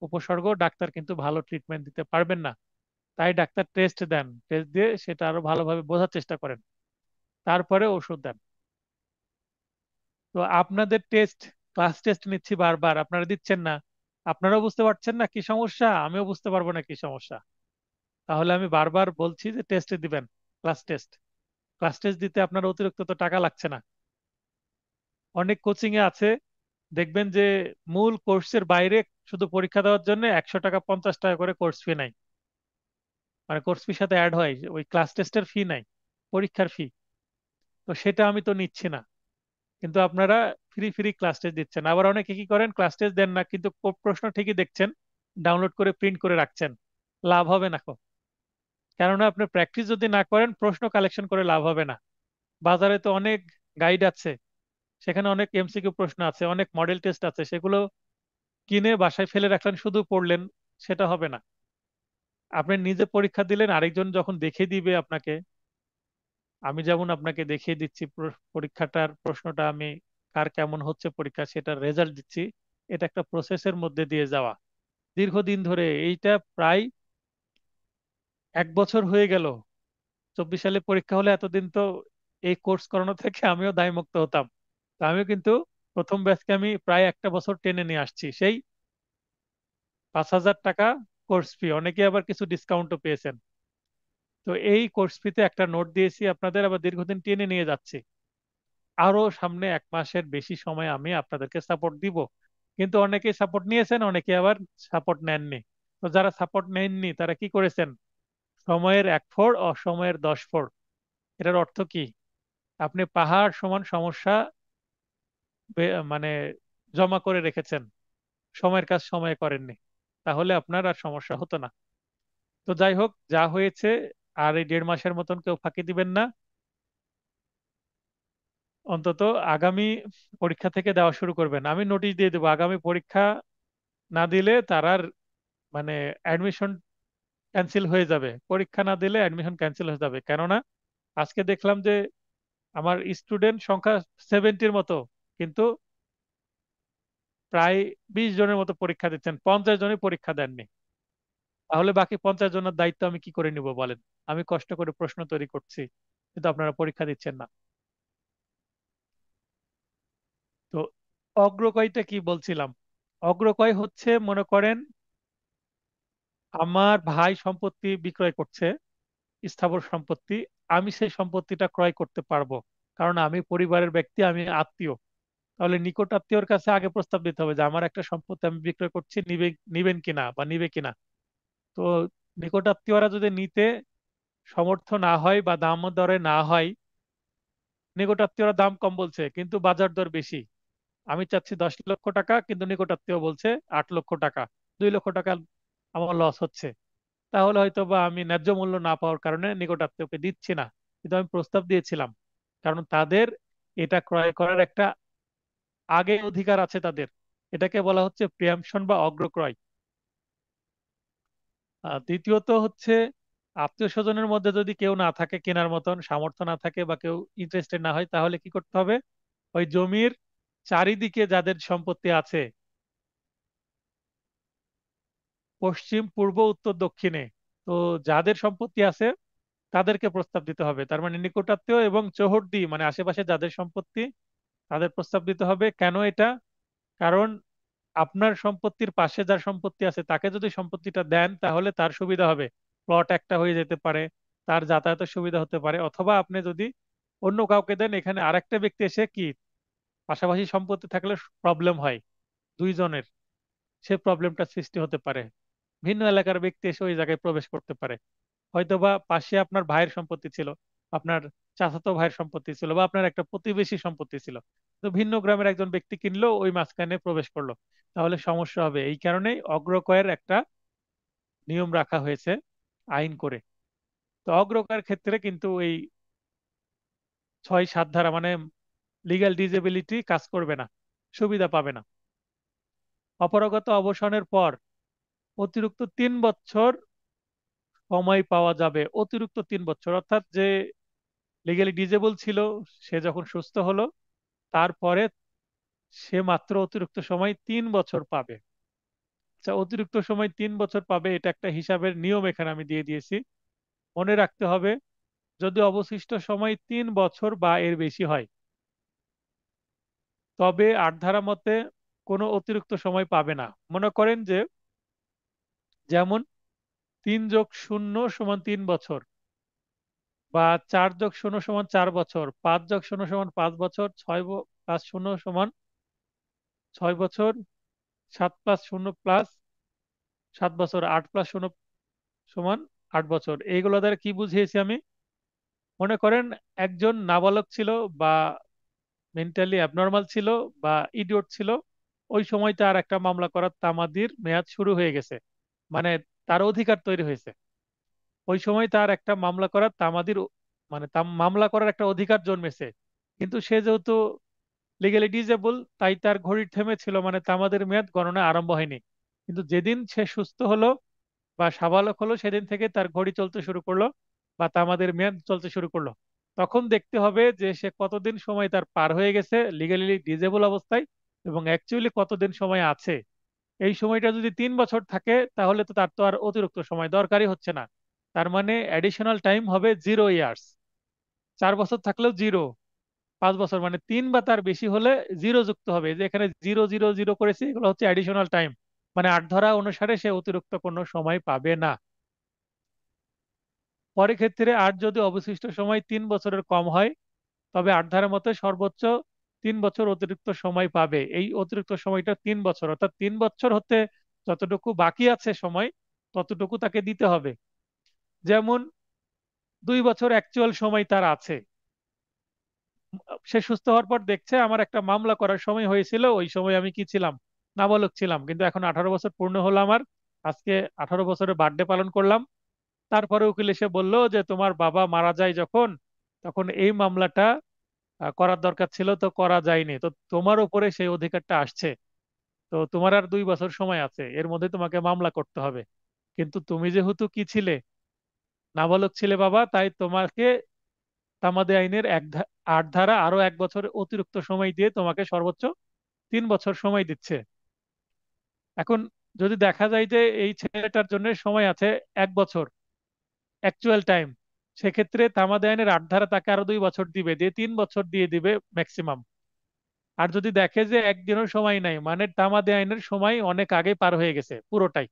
উপসর্গ, ডাক্তার কিন্তু ভালো ট্রিটমেন্ট দিতে পারবেন না। তাই ডাক্তার টেস্ট দেন, টেস্ট দিয়ে সেটা আরো ভালোভাবে বোঝার চেষ্টা করেন, তারপরে ওষুধ দেন। তো আপনাদের টেস্ট, ক্লাস টেস্ট নিচ্ছি বারবার, আপনারা দিচ্ছেন না। আপনারাও বুঝতে পারছেন না কি সমস্যা, আমিও বুঝতে পারবো না কি সমস্যা। তাহলে আমি বারবার বলছি যে টেস্ট দিবেন, ক্লাস টেস্ট। ক্লাস টেস্ট দিতে আপনার অতিরিক্ত তো টাকা লাগছে না। অনেক কোচিং এ আছে, দেখবেন যে মূল কোর্সের বাইরে শুধু পরীক্ষা দেওয়ার জন্য 100 টাকা 50 টাকা করে কোর্স ফি নাই। মানে কোর্স ফির সাথে অ্যাড হয় ওই ক্লাস টেস্টের ফি নাই, পরীক্ষার ফি। তো সেটা আমি তো নিচ্ছি না, কিন্তু আপনারা ফ্রি ফ্রি ক্লাস টেস্ট দিচ্ছেন। আবার অনেকে কি করেন, ক্লাস টেস্ট দেন না কিন্তু প্রশ্ন ঠিকই দেখছেন, ডাউনলোড করে প্রিন্ট করে রাখছেন। লাভ হবে না কেননা আপনি প্র্যাকটিস যদি না করেন, প্রশ্ন কালেকশন করে লাভ হবে না। বাজারে তো অনেক গাইড আছে, সেখানে অনেক এমসিকিউ প্রশ্ন আছে, অনেক মডেল টেস্ট আছে, সেগুলো কিনে বাসায় ফেলে রাখলেন, শুধু পড়লেন, সেটা হবে না। আপনি নিজে পরীক্ষা দিলেন, আরেকজন যখন দেখে দিবে আপনাকে, আমি যেমন আপনাকে দেখিয়ে দিচ্ছি পরীক্ষাটার প্রশ্নটা আমি কার কেমন হচ্ছে পরীক্ষা, সেটার রেজাল্ট দিচ্ছি। এটা একটা প্রসেসের মধ্যে দিয়ে যাওয়া, দীর্ঘদিন ধরে। এইটা প্রায় 1 বছর হয়ে গেল। 24 সালে পরীক্ষা হলে এতদিন তো এই কোর্স করানো থেকে আমিও দায়মুক্ত হতাম। তো আমিও কিন্তু প্রথম ব্যাচকে আমি প্রায় 1 বছর টেনে নিয়ে আসছি। সেই 5,000 টাকা কোর্স ফি, অনেকে আবার কিছু ডিসকাউন্টও পেয়েছেন। তো এই কোর্স ফিতে একটা নোট দিয়েছি আপনাদের, আবার দীর্ঘদিন টেনে নিয়ে যাচ্ছি। আরো সামনে 1 মাসের বেশি সময় আমি আপনাদেরকে সাপোর্ট দিব। কিন্তু অনেকেই সাপোর্ট নিয়েছেন, অনেকে আবার সাপোর্ট নেননি। তো যারা সাপোর্ট নেননি তারা কি করেছেন, সময়ের 1 ফোর, অসময়ের 10 ফোর। এটার অর্থ কি, আপনি পাহাড় সমান সমস্যা মানে জমা করে রেখেছেন, সময়ের কাজ সময়ে করেননি, তাহলে আপনার আর সমস্যা হতো না। তো যাই হোক, যা হয়েছে। আর এই 1.5 মাসের মতন কেউ ফাঁকি দিবেন না। অন্তত আগামী পরীক্ষা থেকে দেওয়া শুরু করবেন। আমি নোটিশ দিয়ে দেবো, আগামী পরীক্ষা না দিলে তার আর মানে অ্যাডমিশন ক্যান্সেল হয়ে যাবে। পরীক্ষা না দিলে অ্যাডমিশন ক্যান্সেল হয়ে যাবে। কেননা আজকে দেখলাম যে আমার স্টুডেন্ট সংখ্যা 70-র মতো, কিন্তু প্রায় 20 জনের মতো পরীক্ষা দিচ্ছেন, 50 জনই পরীক্ষা দেননি। তাহলে বাকি 50 জনের দায়িত্ব আমি কি করে নিব বলেন। আমি কষ্ট করে প্রশ্ন তৈরি করছি, কিন্তু আপনারা পরীক্ষা দিচ্ছেন না। তো অগ্রগতিটা কি বলছিলাম, অগ্রক্রয় হচ্ছে, মনে করেন আমার ভাই সম্পত্তি বিক্রয় করছে, স্থাবর সম্পত্তি, আমি সেই সম্পত্তিটা ক্রয় করতে পারবো, কারণ আমি পরিবারের ব্যক্তি, আমি আত্মীয়। তাহলে নিকট আত্মীয়র কাছে আগে প্রস্তাব দিতে হবে যে আমার একটা সম্পত্তি আমি বিক্রয় করছি, নিবেন কিনা বা নিবে কিনা। তো নিকট আত্মীয়রা যদি নিতে সমর্থ না হয় বা দাম দরে না হয়, নিকট আত্মীয়রা দাম কম বলছে কিন্তু বাজার দর বেশি, আমি চাচ্ছি 10 লক্ষ টাকা, কিন্তু নিকট আত্মীয় বলছে 8 লক্ষ টাকা, 2 লক্ষ টাকা আমার লস হচ্ছে। তাহলে হয়তো বা আমি ন্যায্য মূল্য না পাওয়ার কারণে নিকট আত্মীয়কে দিচ্ছি না, কিন্তু আমি প্রস্তাব দিয়েছিলাম, কারণ তাদের এটা ক্রয় করার একটা আগে অধিকার আছে তাদের। এটাকে বলা হচ্ছে প্রিয়াম্পশন বা অগ্রক্রয়। দ্বিতীয়ত হচ্ছে, আত্মীয় স্বজনের মধ্যে যদি কেউ না থাকে, কেনার মতন সামর্থ্য না থাকে বা কেউ ইন্টারেস্টেড না হয়, তাহলে কি করতে হবে? ওই জমির চারিদিকে যাদের সম্পত্তি আছে, পশ্চিম পূর্ব উত্তর দক্ষিণে, তো যাদের সম্পত্তি আছে তাদেরকে প্রস্তাব দিতে হবে। তার মানে নিকটাত্মীয় এবং চৌহদ্দি মানে আশেপাশে যাদের সম্পত্তি, তাদের প্রস্তাব দিতে হবে। কেন এটা? কারণ আপনার সম্পত্তির পাশে যার সম্পত্তি আছে তাকে যদি সম্পত্তিটা দেন তাহলে তার সুবিধা হবে, প্লট একটা হয়ে যেতে পারে, তার যাতায়াতের সুবিধা হতে পারে। অথবা আপনি যদি অন্য কাউকে দেন, এখানে আরেকটা ব্যক্তি এসে কি, পাশাপাশি সম্পত্তি থাকলে প্রবলেম হয় দুইজনের, সে প্রবলেমটা সৃষ্টি হতে পারে। ভিন্ন এলাকার ব্যক্তি এসে ওই জায়গায় প্রবেশ করতে পারে। হয়তোবা পাশে আপনার ভাইয়ের সম্পত্তি ছিল, আপনার চাচাতো ভাইয়ের সম্পত্তি ছিল, বা আপনার একটা প্রতিবেশী সম্পত্তি ছিল, তো ভিন্ন গ্রামের একজন ব্যক্তি কিনলো, ওই মাঝখানে প্রবেশ করলো, তাহলে সমস্যা হবে। এই কারণেই অগ্রক্রয়ের একটা নিয়ম রাখা হয়েছে আইন করে। তো অগ্রক্রয়ের ক্ষেত্রে কিন্তু এই 6-7 ধারা মানে লিগ্যাল ডিজেবিলিটি কাজ করবে না, সুবিধা পাবে না। অপরাগত অবসানের পর অতিরিক্ত 3 বছর সময় পাওয়া যাবে। অতিরিক্ত 3 বছর অর্থাৎ যে লিগ্যালি ডিজেবল ছিল, সে যখন সুস্থ হলো, তারপরে সে মাত্র অতিরিক্ত সময় 3 বছর পাবে। আচ্ছা, অতিরিক্ত সময় 3 বছর পাবে, এটা একটা হিসাবের নিয়ম এখানে আমি দিয়ে দিয়েছি। মনে রাখতে হবে, যদি অবশিষ্ট সময় 3 বছর বা এর বেশি হয়, তবে 8 ধারা মতে কোনো অতিরিক্ত সময় পাবে না। মনে করেন যে, যেমন 3+0=3 বছর, বা 4+0=4 বছর, 5+0=5 বছর, 6+0=6 বছর, 7+0+7 বছর, 8+0=8 বছর। এইগুলো দ্বারা কি বুঝিয়েছি আমি? মনে করেন একজন নাবালক ছিল, বা মেন্টালি অ্যাবনর্মাল ছিল, বা ইডিয়ট ছিল, ওই সময় তার একটা মামলা করার তামাদির মেয়াদ শুরু হয়ে গেছে, মানে তার অধিকার তৈরি হয়েছে। ওই সময় তার একটা মামলা করার তামাদির মানে মামলা করার একটা অধিকার জন্মেছে। কিন্তু সে যেহেতু লিগ্যালি ডিজেবল, তাই তার ঘড়ি থেমেছিল, মানে তামাদের মেয়াদ গণনা আরম্ভ হয়নি। কিন্তু যেদিন সে সুস্থ হলো বা সাবালক হলো, সেদিন থেকে তার ঘড়ি চলতে শুরু করলো, বা তামাদের মেয়াদ চলতে শুরু করলো। তখন দেখতে হবে যে সে কতদিন সময় তার পার হয়ে গেছে লিগ্যালি ডিজেবল অবস্থায়, এবং অ্যাকচুয়ালি কতদিন সময় আছে। এই সময়টা যদি 3 বছর থাকে, তাহলে তো তার তো আর অতিরিক্ত সময় দরকারই হচ্ছে না। তার মানে অ্যাডিশনাল টাইম হবে 0 ইয়ার্স। 4 বছর থাকলেও জিরো, 5 বছর মানে 3 বা তার বেশি হলে জিরো যুক্ত হবে। যে এখানে 0 0 0 করেছি, এগুলো হচ্ছে অ্যাডিশনাল টাইম, মানে 8 ধারা অনুসারে সে অতিরিক্ত কোনো সময় পাবে না। পরে ক্ষেত্রে আর যদি অবশিষ্ট সময় 3 বছরের কম হয়, তবে 8 ধারার মতে সর্বোচ্চ 3 বছর অতিরিক্ত সময় পাবে। এই অতিরিক্ত সময়টা 3 বছর, অর্থাৎ 3 বছর হতে যতটুকু বাকি আছে সময়, ততটুকু তাকে দিতে হবে। যেমন 2 বছর অ্যাকচুয়াল সময় তার আছে, সে সুস্থ হওয়ার পর দেখছে আমার একটা মামলা করার সময় হয়েছিল, ওই সময় আমি কি ছিলাম, নাবালক ছিলাম, কিন্তু এখন 18 বছর পূর্ণ হলো আমার, আজকে 18 বছরের বার্থডে পালন করলাম। তারপরে উকিল এসে বললো যে তোমার বাবা মারা যায় যখন, তখন এই মামলাটা করার দরকার ছিল, তো করা যায়নি, তো তোমার উপরে সেই অধিকারটা আসছে। তো তোমার আর 2 বছর সময় আছে, এর মধ্যে তোমাকে মামলা করতে হবে। কিন্তু তুমি যেহেতু কি ছিলে, নাবালক ছিলে বাবা, তাই তোমাকে তামাদি আইনের 8 ধারা আরো 1 বছর অতিরিক্ত সময় দিয়ে তোমাকে সর্বোচ্চ 3 বছর সময় দিচ্ছে। এখন যদি দেখা যায় যে এই ছেলেটার জন্য সময় আছে 1 বছর অ্যাকচুয়াল টাইম, সেক্ষেত্রে তামাদি আইনের 8 ধারা তাকে আরো 2 বছর দিবে, দিয়ে 3 বছর দিয়ে দিবে ম্যাক্সিমাম। আর যদি দেখে যে একদিনও সময় নাই, মানে তামাদি আইনের সময় অনেক আগে পার হয়ে গেছে পুরোটাই,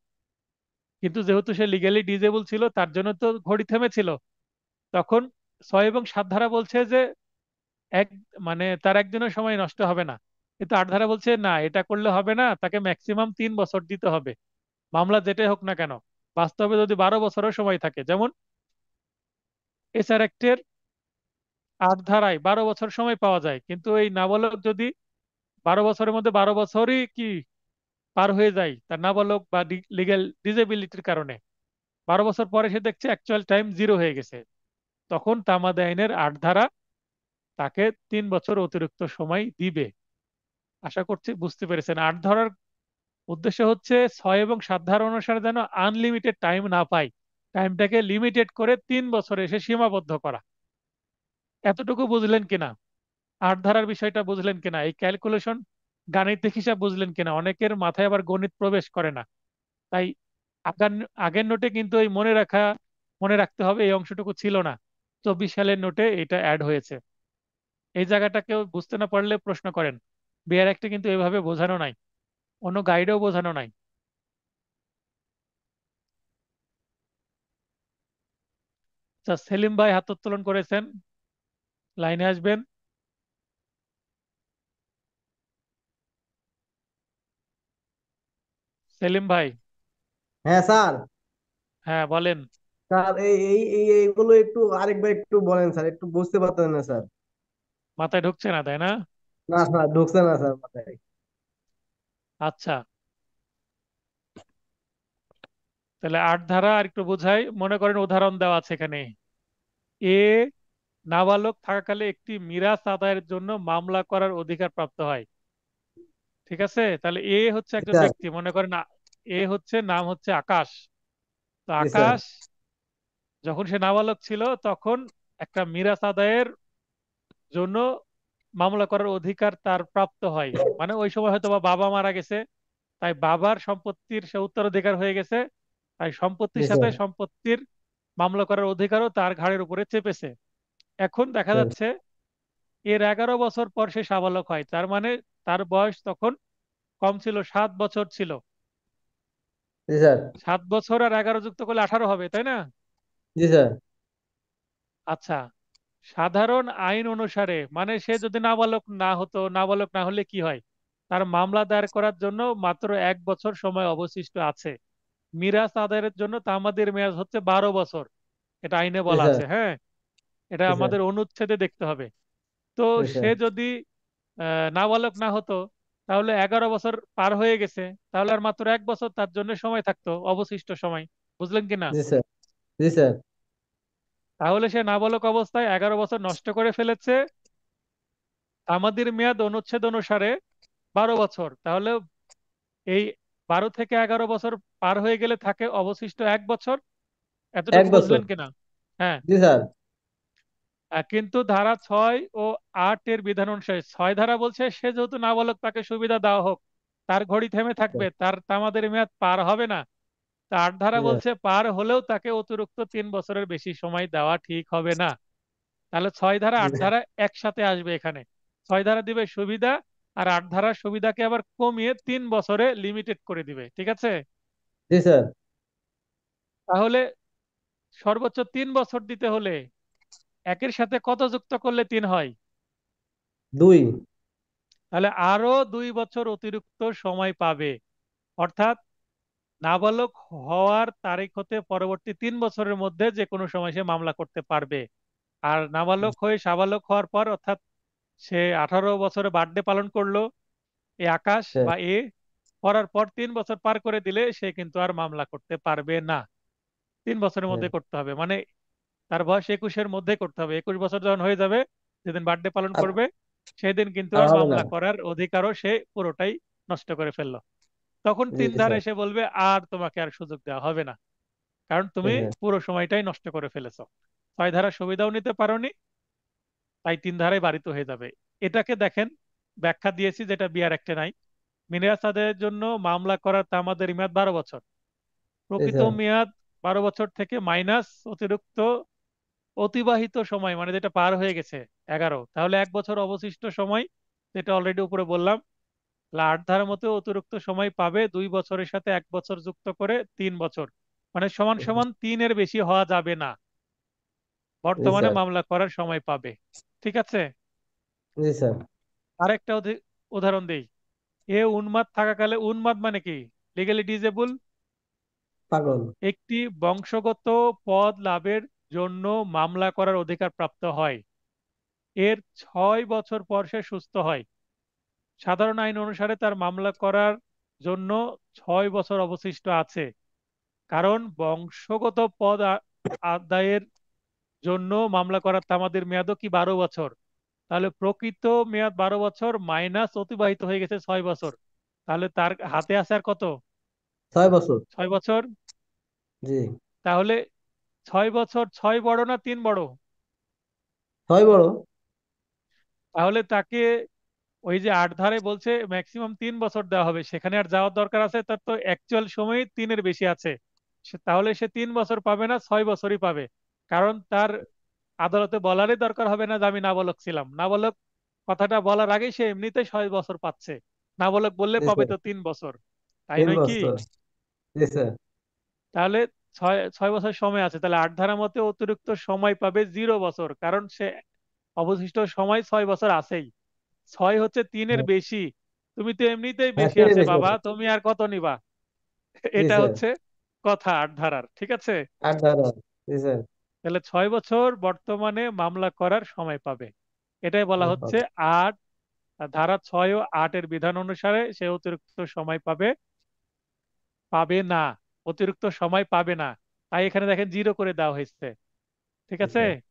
কিন্তু যেহেতু সে লিগ্যালি ডিজেবল ছিল তার জন্য তো ঘড়ি থেমেছিল, তখন 6 এবং 7 ধারা বলছে যে এক মানে তার একদিনও সময় নষ্ট হবে না। কিন্তু 8 ধারা বলছে না, এটা করলে হবে না, তাকে ম্যাক্সিমাম 3 বছর দিতে হবে, মামলা যেটাই হোক না কেন। বাস্তবে যদি 12 বছরও সময় থাকে, যেমন এসআর অ্যাক্টের 8 ধারায় 12 বছর সময় পাওয়া যায়, কিন্তু এই নাবালক যদি 12 বছরের মধ্যে 12 বছরই কি পার হয়ে যায় তার নাবালক বা লিগ্যাল ডিসেবিলিটির কারণে, 12 বছর পরে সে দেখছে অ্যাকচুয়াল টাইম 0 হয়ে গেছে, তখন তামাদি আইনের 8 ধারা তাকে 3 বছর অতিরিক্ত সময় দিবে। আশা করছি বুঝতে পেরেছেন। 8 ধারার উদ্দেশ্য হচ্ছে 6 এবং 7 ধারা অনুসারে যেন আনলিমিটেড টাইম না পায়, টাইমটাকে লিমিটেড করে 3 বছরে এসে সীমাবদ্ধ করা। এতটুকু বুঝলেন কিনা? 8 ধারার বিষয়টা বুঝলেন কিনা? এই ক্যালকুলেশন, গাণিতিক হিসাব বুঝলেন কিনা? অনেকের মাথায় আবার গণিত প্রবেশ করে না, তাই আগের আগের নোটে কিন্তু এই মনে রাখতে হবে এই অংশটুকু ছিল না, 24 সালের নোটে এটা অ্যাড হয়েছে। এই জায়গাটা কেউ বুঝতে না পারলে প্রশ্ন করেন। বিআর একটা কিন্তু এভাবে বোঝানো নাই, অন্য গাইডেও বোঝানো নাই। আচ্ছা, সেলিম ভাই হাত উত্তোলন করেছেন, লাইনে আসবেন। সেলিম ভাই। হ্যাঁ স্যার। হ্যাঁ বলেন। স্যার এইগুলো একটু আরেকবার একটু বলেন স্যার, একটু বুঝতে পারতেন না স্যার। মাথায় ঢুকছে না তাই না? না স্যার, ঢুকছে না স্যার মাথায়। আচ্ছা, তাহলে 8 ধারা আর একটু বুঝাই। মনে করেন উদাহরণ দেওয়া আছে এখানে, এ নাবালক থাকাকালে একটি মিরাস আদায়ের জন্য মামলা করার অধিকার প্রাপ্ত হয়। ঠিক আছে, তাহলে এ হচ্ছে জি একজন স্যার। ব্যক্তি, মনে করেন এ হচ্ছে নাম হচ্ছে আকাশ। তো জি স্যার। আকাশ যখন সে নাবালক ছিল তখন একটা মিরাস আদায়ের জন্য মামলা করার অধিকার তার প্রাপ্ত হয়। মানে ওই সময় হয়তো বা বাবা মারা গেছে, তাই বাবার সম্পত্তির সে উত্তরাধিকার হয়ে গেছে, তাই জি সম্পত্তির সাথে স্যার। সম্পত্তির মামলা করার অধিকারও তার ঘাড়ের উপরে চেপেছে। এখন দেখা যাচ্ছে এর 11 বছর পর সে সাবালক হয়, তার মানে তার বয়স তখন কম ছিল, 7 বছর ছিল। জি স্যার। 7 বছর আর 11 যুক্ত করলে 18 হবে, তাই না? জি স্যার। আচ্ছা, সাধারণ আইন অনুসারে মানে সে যদি নাবালক না হতো, নাবালক না হলে কি হয়, তার মামলা দায়ের করার জন্য মাত্র 1 বছর সময় অবশিষ্ট আছে। মিরাজ আদায়ের জন্য তামাদির মেয়াদ হচ্ছে 12 বছর, এটা আইনে জি বলা স্যার। আছে। হ্যাঁ, এটা জি স্যার। আমাদের অনুচ্ছেদে দেখতে হবে। তো জি সে স্যার। যদি নাবালক না হতো, তাহলে 11 বছর পার হয়ে গেছে, তাহলে আর মাত্র 1 বছর তার জন্য সময় থাকতো, অবশিষ্ট সময়। বুঝলেন কি না? জি স্যার। জি স্যার। তাহলে সে নাবালক অবস্থায় 11 বছর নষ্ট করে ফেলেছে। আমাদের মেয়াদ অনুচ্ছেদ অনুসারে 12 বছর, তাহলে এই 12 থেকে 11 বছর পার হয়ে গেলে থাকে অবশিষ্ট 1 বছর। এক এতটুকু বছর বুঝলেন কিনা? হ্যাঁ। জি স্যার। কিন্তু ধারা 6 ও 8 এর বিধান অনুসারে, 6 ধারা বলছে সে যেহেতু নাবালক তাকে সুবিধা দেওয়া হোক, তার ঘড়ি থেমে থাকবে, তার তামাদের মেয়াদ পার হবে না। তা 8 ধারা জি স্যার। বলছে পার হলেও তাকে অতিরিক্ত 3 বছরের বেশি সময় দেওয়া ঠিক হবে না। তাহলে 6 ধারা জি 8 ধারা একসাথে আসবে এখানে। 6 ধারা দিবে সুবিধা, আর 8 ধারার সুবিধাকে আবার কমিয়ে 3 বছরে লিমিটেড করে দিবে। ঠিক আছে, স্যার। তাহলে সর্বোচ্চ 3 বছর দিতে হলে একের সাথে কত যুক্ত করলে 3 হয়? দুই। তাহলে আরো 2 বছর অতিরিক্ত সময় পাবে। অর্থাৎ নাবালক হওয়ার তারিখ হতে পরবর্তী 3 বছরের মধ্যে যে কোনো সময় সে মামলা করতে পারবে। আর নাবালক হয়ে সাবালক হওয়ার পর, অর্থাৎ সে 18 বছরে বার্থডে পালন করলো, এ আকাশ স্যার। বা করার পর 3 বছর পার করে দিলে সে কিন্তু আর মামলা করতে পারবে না। 3 বছরের হ্যাঁ। মধ্যে করতে হবে, মানে তার বয়স 21-এর মধ্যে করতে হবে। 21 বছর যখন হয়ে যাবে, যেদিন বার্থডে পালন আর করবে, সেদিন কিন্তু আর আর হবে না। মামলা করার অধিকারও সে পুরোটাই নষ্ট করে ফেললো। তখন জি 3 ধারা স্যার। এসে বলবে আর তোমাকে আর সুযোগ দেওয়া হবে না, কারণ জি তুমি স্যার। পুরো সময়টাই নষ্ট করে ফেলেছো। 6 ধারার সুবিধাও নিতে পারোনি, তাই 3 ধারাই বারিত হয়ে যাবে। এটাকে দেখেন, ব্যাখ্যা দিয়েছি যেটা বিয়ার একটা নাই। মিরাজ আদায়ের জন্য মামলা করার তামাদের মেয়াদ 12 বছর, জি প্রকৃত স্যার। মেয়াদ 12 বছর থেকে মাইনাস অতিরিক্ত অতিবাহিত সময়, মানে যেটা পার হয়ে গেছে 11, তাহলে 1 বছর অবশিষ্ট সময় যেটা অলরেডি উপরে বললাম। তাহলে 8 ধারার মতো অতিরিক্ত সময় পাবে 2 বছরের সাথে 1 বছর যুক্ত করে 3 বছর, মানে সমান সমান 3-এর বেশি হওয়া যাবে না জি বর্তমানে স্যার। মামলা করার সময় পাবে। ঠিক আছে। জি স্যার। আরেকটা উদাহরণ দেই। এ উন্মাদ থাকাকালে, উন্মাদ মানে কি, লিগালি ডিজেবল, পাগল। একটি বংশগত পদ লাভের জন্য মামলা করার অধিকার প্রাপ্ত হয়। এর 6 বছর পর সে সুস্থ হয়। সাধারণ আইন অনুসারে তার মামলা করার জন্য 6 বছর অবশিষ্ট আছে, কারণ বংশগত পদ আদায়ের জন্য মামলা করার তামাদির মেয়াদও কি 12 বছর। তাহলে প্রকৃত মেয়াদ 12 বছর মাইনাস অতিবাহিত হয়ে গেছে 6 বছর। তাহলে তার হাতে আছে আর কত? 6 বছর। 6 বছর। জি। তাহলে 6 বছর, 6 বড় না 3 বড়? 6 বড়। তাহলে তাকে ওই যে 8 ধারে বলছে ম্যাক্সিমাম 3 বছর দেওয়া হবে, সেখানে আর যাওয়ার দরকার আছে? তার তো অ্যাকচুয়াল সময় 3-এর বেশি আছে। তাহলে সে 3 বছর পাবে না, 6 বছরই পাবে। কারণ তার আদালতে বলারই দরকার হবে না যে আমি নাবালক ছিলাম। নাবালক কথাটা বলার আগেই সে এমনিতে 6 বছর পাচ্ছে। নাবালক বললে জি পাবে স্যার। তো 3 বছর। তাই তিন নয় কি? বছর জি স্যার। তাহলে ছয় 6 বছর সময় আছে, তাহলে 8 ধারার মধ্যে অতিরিক্ত সময় পাবে 0 বছর, কারণ সে অবশিষ্ট সময় 6 বছর আছেই। 6 হচ্ছে 3-এর হ্যাঁ। বেশি। তুমি তো এমনিতেই হ্যাঁ, বেশি 3 আছে বেশি বাবা, আছে। তুমি আর কত নিবা? জি এটা স্যার। হচ্ছে কথা 8 ধারার। ঠিক আছে। 8 ধারা। জি স্যার। তাহলে 6 বছর বর্তমানে মামলা করার সময় পাবে। এটাই বলা হ্যাঁ, হচ্ছে পাবে। আট, ধারা 6 ও 8-এর বিধান অনুসারে সে অতিরিক্ত সময় পাবে, পাবে না, অতিরিক্ত সময় পাবে না। তাই এখানে দেখেন জিরো করে দেওয়া হয়েছে। ঠিক জি আছে। স্যার। জি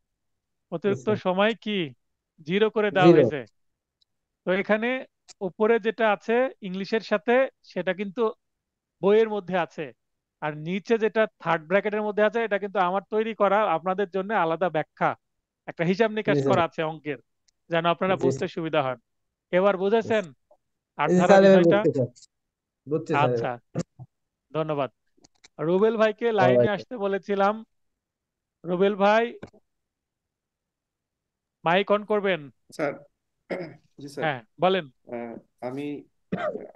অতিরিক্ত স্যার। সময় কি, জিরো করে দেওয়া 0। হয়েছে। তো এখানে উপরে যেটা আছে ইংলিশের সাথে, সেটা কিন্তু বইয়ের মধ্যে আছে। আর নিচে যেটা থার্ড ব্র্যাকেটের মধ্যে আছে, এটা কিন্তু আমার তৈরি করা, আপনাদের জন্য আলাদা ব্যাখ্যা, একটা হিসাব জি নিকাশ স্যার। করা আছে অঙ্কের, যেন আপনারা জি বুঝতে স্যার। সুবিধা হয়। এবার বুঝেছেন আট জি ধারা স্যার, এবার বিষয়টা? বুঝতে স্যার। বুঝছি স্যার আচ্ছা, এবার। ধন্যবাদ। রুবেল ভাইকে হ্যাঁ লাইনে ভাই। আসতে বলেছিলাম। রুবেল ভাই, মাইক অন করবেন। স্যার। জি স্যার। হ্যাঁ, বলেন। আহ, আমি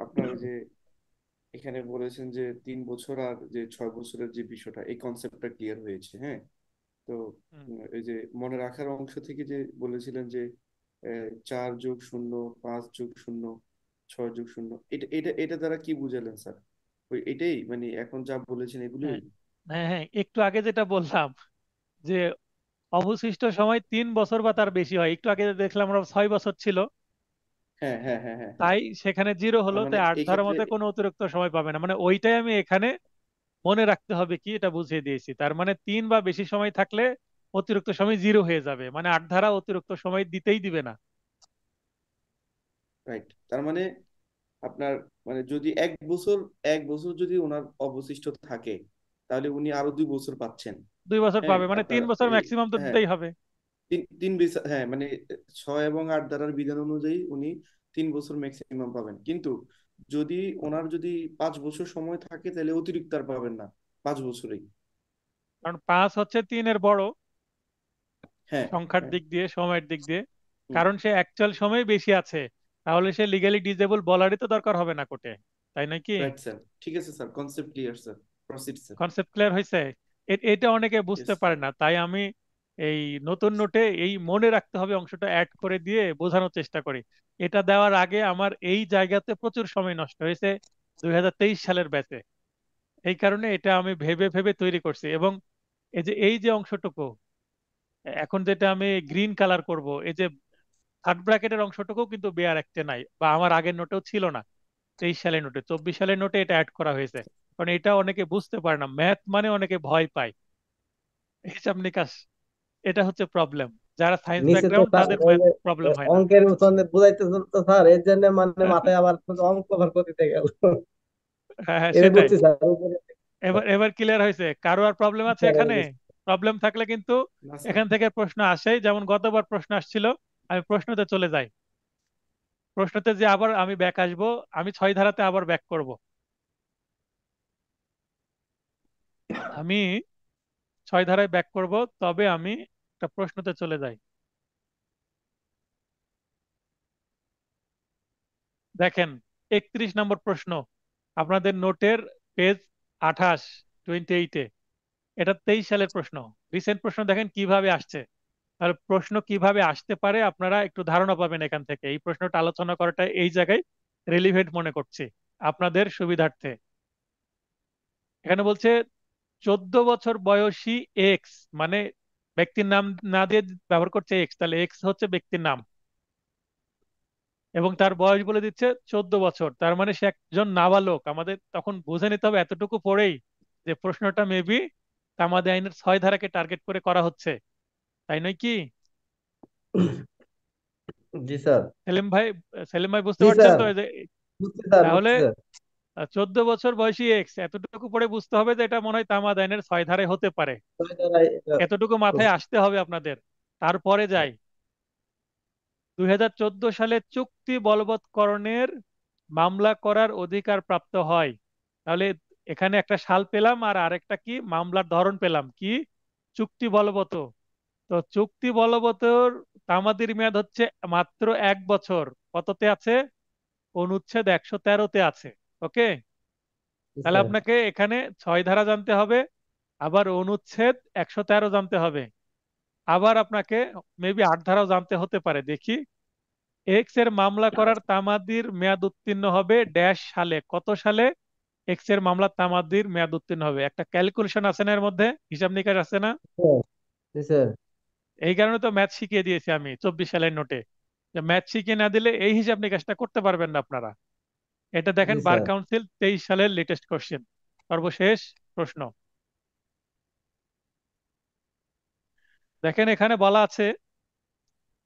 আপনার ওই যে এখানে বলেছেন যে 3 বছর আর যে 6 বছরের যে বিষয়টা, এই কনসেপ্টটা ক্লিয়ার হয়েছে। হ্যাঁ। তো হুম, এই যে মনে রাখার অংশ থেকে যে বলেছিলেন যে 4+0, 5+0, 6+0, এটা এটা এটা দ্বারা কি বুঝালেন স্যার? ওই এটাই মানে এখন যা বলেছেন হ্যাঁ, এগুলোই? হ্যাঁ, হ্যাঁ, একটু আগে যেটা বললাম যে অবশিষ্ট সময় 3 বছর বা তার বেশি হয়, একটু আগে দেখলাম আমরা 6 বছর ছিল। হ্যাঁ, হ্যাঁ, হ্যাঁ, হ্যাঁ, হ্যাঁ। তাই সেখানে জিরো হলো, তার মানে তাই 8 ধারার এই ক্ষেত্রে মধ্যে কোনো অতিরিক্ত সময় পাবে না, মানে ওইটাই আমি এখানে মনে রাখতে হবে কি এটা বুঝিয়ে দিয়েছি। তার মানে 3 বা বেশি সময় থাকলে অতিরিক্ত সময় জিরো হয়ে যাবে, মানে 8 ধারা অতিরিক্ত সময় দিতেই দিবে না। রাইট, তার মানে আপনার মানে যদি 1 বছর, 1 বছর যদি ওনার অবশিষ্ট থাকে, তাহলে উনি আরো 2 বছর পাচ্ছেন। 2 বছর হ্যাঁ পাবে, মানে আপনার 3 বছর এই, ম্যাক্সিমাম তো হ্যাঁ, দিতেই হবে। তিন তিন বছর, হ্যাঁ মানে 6 এবং 8 ধারার বিধান অনুযায়ী উনি 3 বছর ম্যাক্সিমাম পাবেন। কিন্তু যদি ওনার যদি 5 বছর সময় থাকে, তাহলে অতিরিক্ত আর পাবেন না 5 বছরেই। কারণ 5 হচ্ছে 3-এর বড় হ্যাঁ, সংখ্যার হ্যাঁ। দিক দিয়ে, সময়ের দিক দিয়ে। হুম। কারণ সে অ্যাকচুয়াল সময় বেশি আছে। তাহলে সে লিগালি ডিজেবল বলারই তো দরকার হবে না কোর্টে। তাই নাকি? রাইট স্যার, ঠিক আছে sir, concept clear sir. Proceed sir. Concept clear হয়েছে? এটা অনেকে বুঝতে ইয়েস। পারে না, তাই আমি এই নতুন নোটে এই মনে রাখতে হবে অংশটা অ্যাড করে দিয়ে বোঝানোর চেষ্টা করি। এটা দেওয়ার আগে আমার এই জায়গাতে প্রচুর সময় নষ্ট হয়েছে 2023 সালের ব্যাচে। এই কারণে এটা আমি ভেবে ভেবে তৈরি করছি। এবং এই যে অংশটুকু এখন যেটা আমি গ্রিন কালার করব, এই যে থার্ড ব্র্যাকেটের অংশটুকু কিন্তু বেয়ার একটা নাই, বা আমার আগের নোটেও ছিল না। 23 সালের নোটে, 24 সালের নোটে এটা অ্যাড করা হয়েছে। কারণ এটা অনেকে বুঝতে পারে না, ম্যাথ মানে অনেকে ভয় পায়, হিসাব নিকাশ, এটা হচ্ছে প্রবলেম। যারা সায়েন্স নিচে তো ব্যাকগ্রাউন্ড স্যার তাদের ওই ম্যাথ যে প্রবলেম হয় না। অঙ্কের মতন বুঝাইতেছেন তো স্যার, এর জন্য মানে মাথায় আবার শুধু অঙ্ক আবার করতে গেল। হ্যাঁ, হ্যাঁ, এটা সেটাই। বুঝছি স্যার উপরে। এবার এবার ক্লিয়ার হয়েছে? কারো আর প্রবলেম আছে স্যার, এবার এখানে? বুঝছি। প্রবলেম থাকলে কিন্তু না স্যার। এখান থেকে প্রশ্ন আসেই, যেমন গতবার প্রশ্ন আসছিল। আমি প্রশ্নতে চলে যাই। প্রশ্নতে যে আবার আমি ব্যাক আসবো, আমি 6 ধারাতে আবার ব্যাক করব। আমি 6 ধারায় ব্যাক করব, তবে আমি একটা প্রশ্নতে চলে যাই। দেখেন 31 নম্বর প্রশ্ন আপনাদের নোটের পেজ 28, 28-এ। এটা 23 সালের প্রশ্ন। রিসেন্ট প্রশ্ন দেখেন কিভাবে আসছে। আর প্রশ্ন কিভাবে আসতে পারে আপনারা একটু ধারণা পাবেন এখান থেকে। এই প্রশ্নটা আলোচনা করাটা এই জায়গায় রেলিভেন্ট মনে করছি আপনাদের সুবিধার্থে। এখানে বলছে 14 বছর বয়সী এক্স, মানে ব্যক্তির নাম না দিয়ে ব্যবহার করছে এক্স, তাহলে এক্স হচ্ছে ব্যক্তির নাম, এবং তার বয়স বলে দিচ্ছে 14 বছর, তার মানে সে একজন নাবালক। আমাদের তখন বুঝে নিতে হবে এতটুকু পড়েই যে প্রশ্নটা মেবি তামাদি আইনের 6 ধারাকে টার্গেট করে করা হচ্ছে, তাই নয় কি? জি স্যার। সেলিম ভাই, সেলিম ভাই বুঝতে জি পারছেন স্যার, তো এই যে? বুঝছি স্যার, তাহলে বুঝছি স্যার। 14 বছর বয়সী এক্স, এতটুকু পড়ে বুঝতে হবে যে এটা মনে হয় তামাদ আইনের 6 ধারায় হতে পারে। তাই তারাই এটা এতটুকু মাথায় করছে। আসতে হবে আপনাদের। তারপরে যাই 2014 সালে চুক্তি বলবৎকরণের মামলা করার অধিকার প্রাপ্ত হয়। তাহলে এখানে একটা সাল পেলাম আর আরেকটা কি মামলার ধরন পেলাম কি, চুক্তি বলবৎ। তো চুক্তি বলবতর তামাদির মেয়াদ হচ্ছে মাত্র 1 বছর। কততে আছে? অনুচ্ছেদ 113-তে আছে। ওকে, জি তাহলে স্যার। আপনাকে এখানে 6 ধারা জানতে হবে, আবার অনুচ্ছেদ 113 জানতে হবে, আবার আপনাকে মেবি 8 ধারাও জানতে হতে পারে। দেখি, এক্স এর মামলা করার তামাদির মেয়াদ উত্তীর্ণ হবে ড্যাশ সালে। কত সালে এক্স এর মামলা তামাদির মেয়াদ উত্তীর্ণ হবে? একটা ক্যালকুলেশন আছে না এর মধ্যে, হিসাব নিকাশ আছে না? স্যার, জি স্যার। এই কারণে তো ম্যাথ শিখিয়ে দিয়েছি আমি 24 সালের নোটে, যে ম্যাথ শিখিয়ে না দিলে এই হিসাব নিকাশটা করতে পারবেন না আপনারা। এটা জি দেখেন বার স্যার। কাউন্সিল 23 সালের লেটেস্ট কোশ্চেন, সর্বশেষ প্রশ্ন। দেখেন এখানে বলা আছে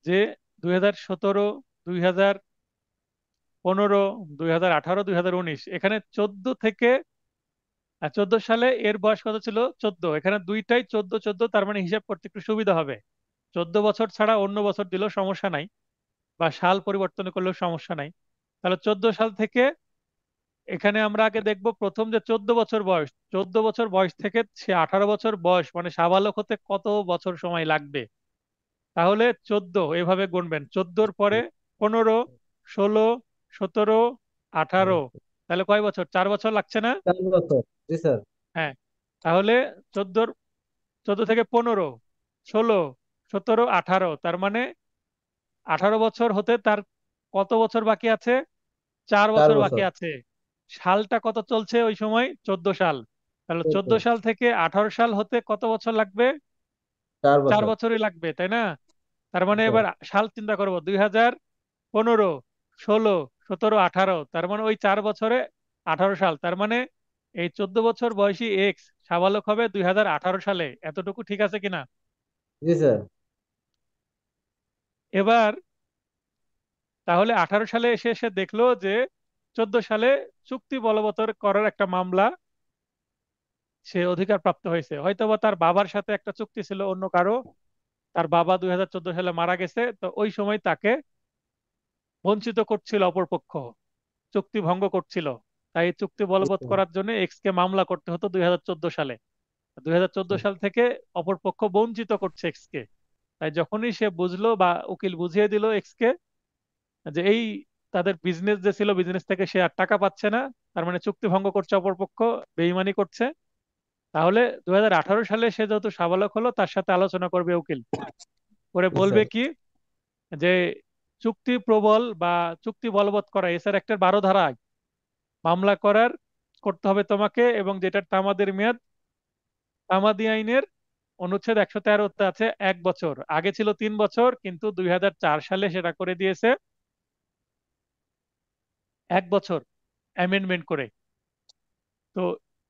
যে 2017, 2015, 2018, 2019, এখানে 14 সালে এর বয়স কত ছিল? 14। এখানে দুইটাই 14 14, তার মানে হিসাব করতে একটু সুবিধা হবে। 14 বছর ছাড়া অন্য বছর দিলেও সমস্যা নাই, বা সাল পরিবর্তন করলেও সমস্যা নাই। তাহলে 14 সাল থেকে এখানে আমরা আগে দেখব প্রথম যে 14 বছর বয়স, 14 বছর বয়স থেকে সে 18 বছর বয়স মানে সাবালক হতে কত বছর সময় লাগবে। তাহলে 14 এভাবে গুনবেন, 14-র পরে 15, 16, 17, 18, তাহলে কয় বছর? 4 বছর লাগছে না? 4 বছর। জি স্যার। হ্যাঁ, তাহলে 14 থেকে 15, 16, 17, 18, তার মানে 18 বছর হতে তার কত বছর বাকি আছে? 4 বছর 4 বছর। বাকি আছে। সালটা কত চলছে ওই সময়? 14 সাল। তাহলে 14 14। সাল থেকে 18 সাল হতে কত বছর লাগবে? চার চার বছর। বছরই লাগবে, তাই না? তার জি মানে স্যার। এবার সাল চিন্তা করবো, 2015, 16, 17, 18, তার মানে ওই 4 বছরে 18 সাল, তার মানে এই 14 বছর বয়সী এক্স সাবালক হবে 2018 সালে। এতটুকু ঠিক আছে কিনা? জি স্যার। এবার তাহলে 18 সালে এসে এসে দেখলো যে 14 সালে চুক্তি বলবৎ করার একটা মামলা সে অধিকার প্রাপ্ত হয়েছে। হয়তোবা তার বাবার সাথে একটা চুক্তি ছিল অন্য কারো, তার বাবা 2014 সালে মারা গেছে, তো ওই সময় তাকে বঞ্চিত করছিল অপরপক্ষ, চুক্তি ভঙ্গ করছিল। তাই এই চুক্তি জি বলবৎ স্যার। করার জন্য এক্স কে মামলা করতে হতো 2014 সালে। 2014 সাল থেকে অপরপক্ষ বঞ্চিত করছে এক্স কে। তাই যখনই সে বুঝলো বা উকিল বুঝিয়ে দিল এক্স কে যে এই তাদের বিজনেস যে ছিল বিজনেস থেকে সে আর টাকা পাচ্ছে না, তার মানে চুক্তি ভঙ্গ করছে অপরপক্ষ, বেইমানি করছে, তাহলে 2018 সালে সে যেহেতু সাবালক হলো তার সাথে আলোচনা করবে উকিল, করে জি বলবে স্যার। কি যে চুক্তি প্রবল বা চুক্তি বলবৎ করা এছাড়া একটা 12 ধারায় মামলা করার করতে হবে তোমাকে, এবং যেটার তামাদের মেয়াদ তামাদি আইনের অনুচ্ছেদ 113-তে আছে 1 বছর। আগে ছিল 3 বছর, কিন্তু 2004 সালে সেটা করে দিয়েছে 1 বছর, অ্যামেন্ডমেন্ট করে। তো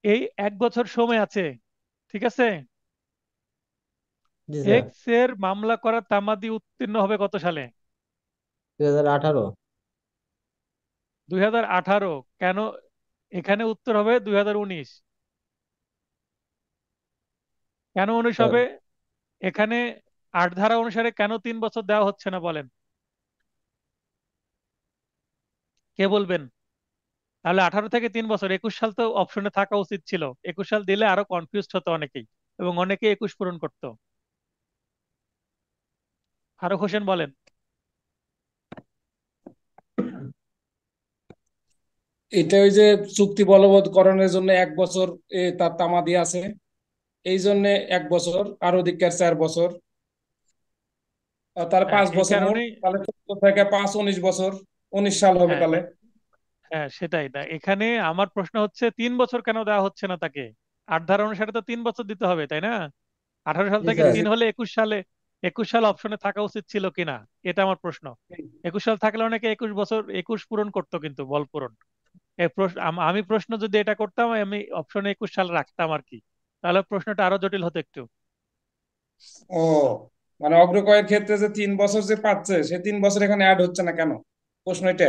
এই 1 বছর সময় আছে, ঠিক আছে? জি স্যার। এক্স এর মামলা করা তামাদি উত্তীর্ণ হবে কত সালে? 2018। 2018। কেন? এখানে উত্তর হবে 2019। কেন 19 স্যার। হবে? এখানে 8 ধারা অনুসারে কেন 3 বছর দেওয়া হচ্ছে না বলেন? কে বলবেন? তাহলে 18 থেকে 3 বছর, 21 সাল তো অপশনে থাকা উচিত ছিল। 21 সাল দিলে আরো কনফিউজড হতো অনেকেই, এবং অনেকে 21 পূরণ করতো। ফারুক হোসেন বলেন। এটা ওই যে চুক্তি বলবৎকরণের জন্য 1 বছর তার তামাদি আছে, এই জন্য 1 বছর, আর অধিকার 4 বছর, তাহলে হ্যাঁ, পাঁচ এই বছর মোট, কারণেই। তাহলে 14 থেকে 5 19 বছর, 19 সাল হবে হ্যাঁ, তাহলে। হ্যাঁ, সেটাই না, এখানে আমার প্রশ্ন হচ্ছে 3 বছর কেন দেওয়া হচ্ছে না তাকে? আট ধারা অনুসারে তো 3 বছর দিতে হবে, তাই না? 18 সাল জি থেকে স্যার। 3 হলে 21 সালে, 21 সাল অপশনে থাকা উচিত ছিল কিনা, এটা আমার প্রশ্ন। 21 সাল থাকলে অনেকে 21 বছর 21 পূরণ করতো, কিন্তু বল পূরণ। আমি প্রশ্ন যদি এটা করতাম, আমি অপশনে 21 সাল রাখতাম আর কি, তাহলে প্রশ্নটা আরো জটিল হতো একটু। ও, মানে অগ্রকয়ের ক্ষেত্রে যে 3 বছর যে পাচ্ছে, সে 3 বছর এখানে অ্যাড হচ্ছে না কেন, প্রশ্ন এটা।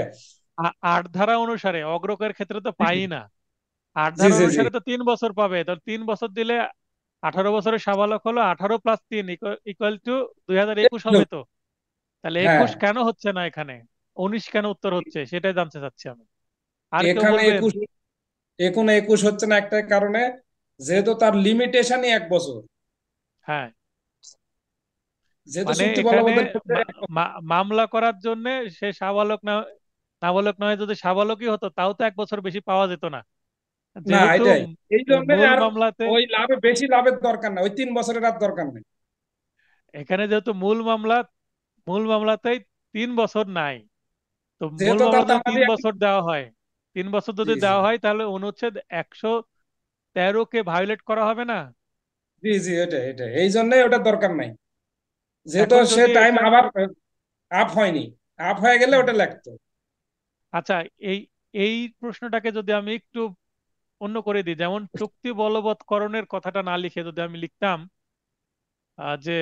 আট ধারা অনুসারে অগ্রকের ক্ষেত্রে তো পাই না। আট জি ধারা জি জি। অনুসারে তো 3 বছর পাবে, তো 3 বছর দিলে 18 বছরের সাবালক হলো 18 + 3 ইকুয়াল টু 2021 হবে তো। তাহলে হ্যাঁ, 21 কেন হচ্ছে না এখানে, 19 কেন উত্তর হচ্ছে, সেটাই জানতে চাচ্ছি আমি। আর কেউ এখানে বলবেন? 21, এখানে 21 হচ্ছে না একটাই কারণে, যেহেতু তার লিমিটেশনই 1 বছর, হ্যাঁ, যেহেতু মানে চুক্তি এখানে বলবতের ক্ষেত্রে মামলা করার জন্য সে সাবালক না, নাবালক নয়, যদি সাবালকই হতো তাও তো 1 বছর বেশি পাওয়া যেত না, না, যেহেতু এটাই এই জন্য মূল আর মামলাতে। ওই লাভে বেশি লাভের দরকার না, ওই 3 বছরের আর দরকার নেই। এখানে যেহেতু মূল মামলাতেই 3 বছর নাই, তো মূল যেহেতু মামলা তার যদি তামাদি 3 বছর দেওয়া হয়, 3 বছর জি যদি জি দেওয়া হয় তাহলে অনুচ্ছেদ 113 কে ভায়োলেট করা হবে না? জি জি, এটাই এটাই, এই জন্যই ওটা দরকার নাই, যেহেতু এখন সে যদি টাইম এটা, আবার আপ হয়নি, আপ হয়ে গেলে হুম, ওটা লাগতো। আচ্ছা, এই এই প্রশ্নটাকে যদি আমি একটু অন্য করে দিই, যেমন চুক্তি বলবৎকরণের কথাটা না লিখে যদি আমি লিখতাম যে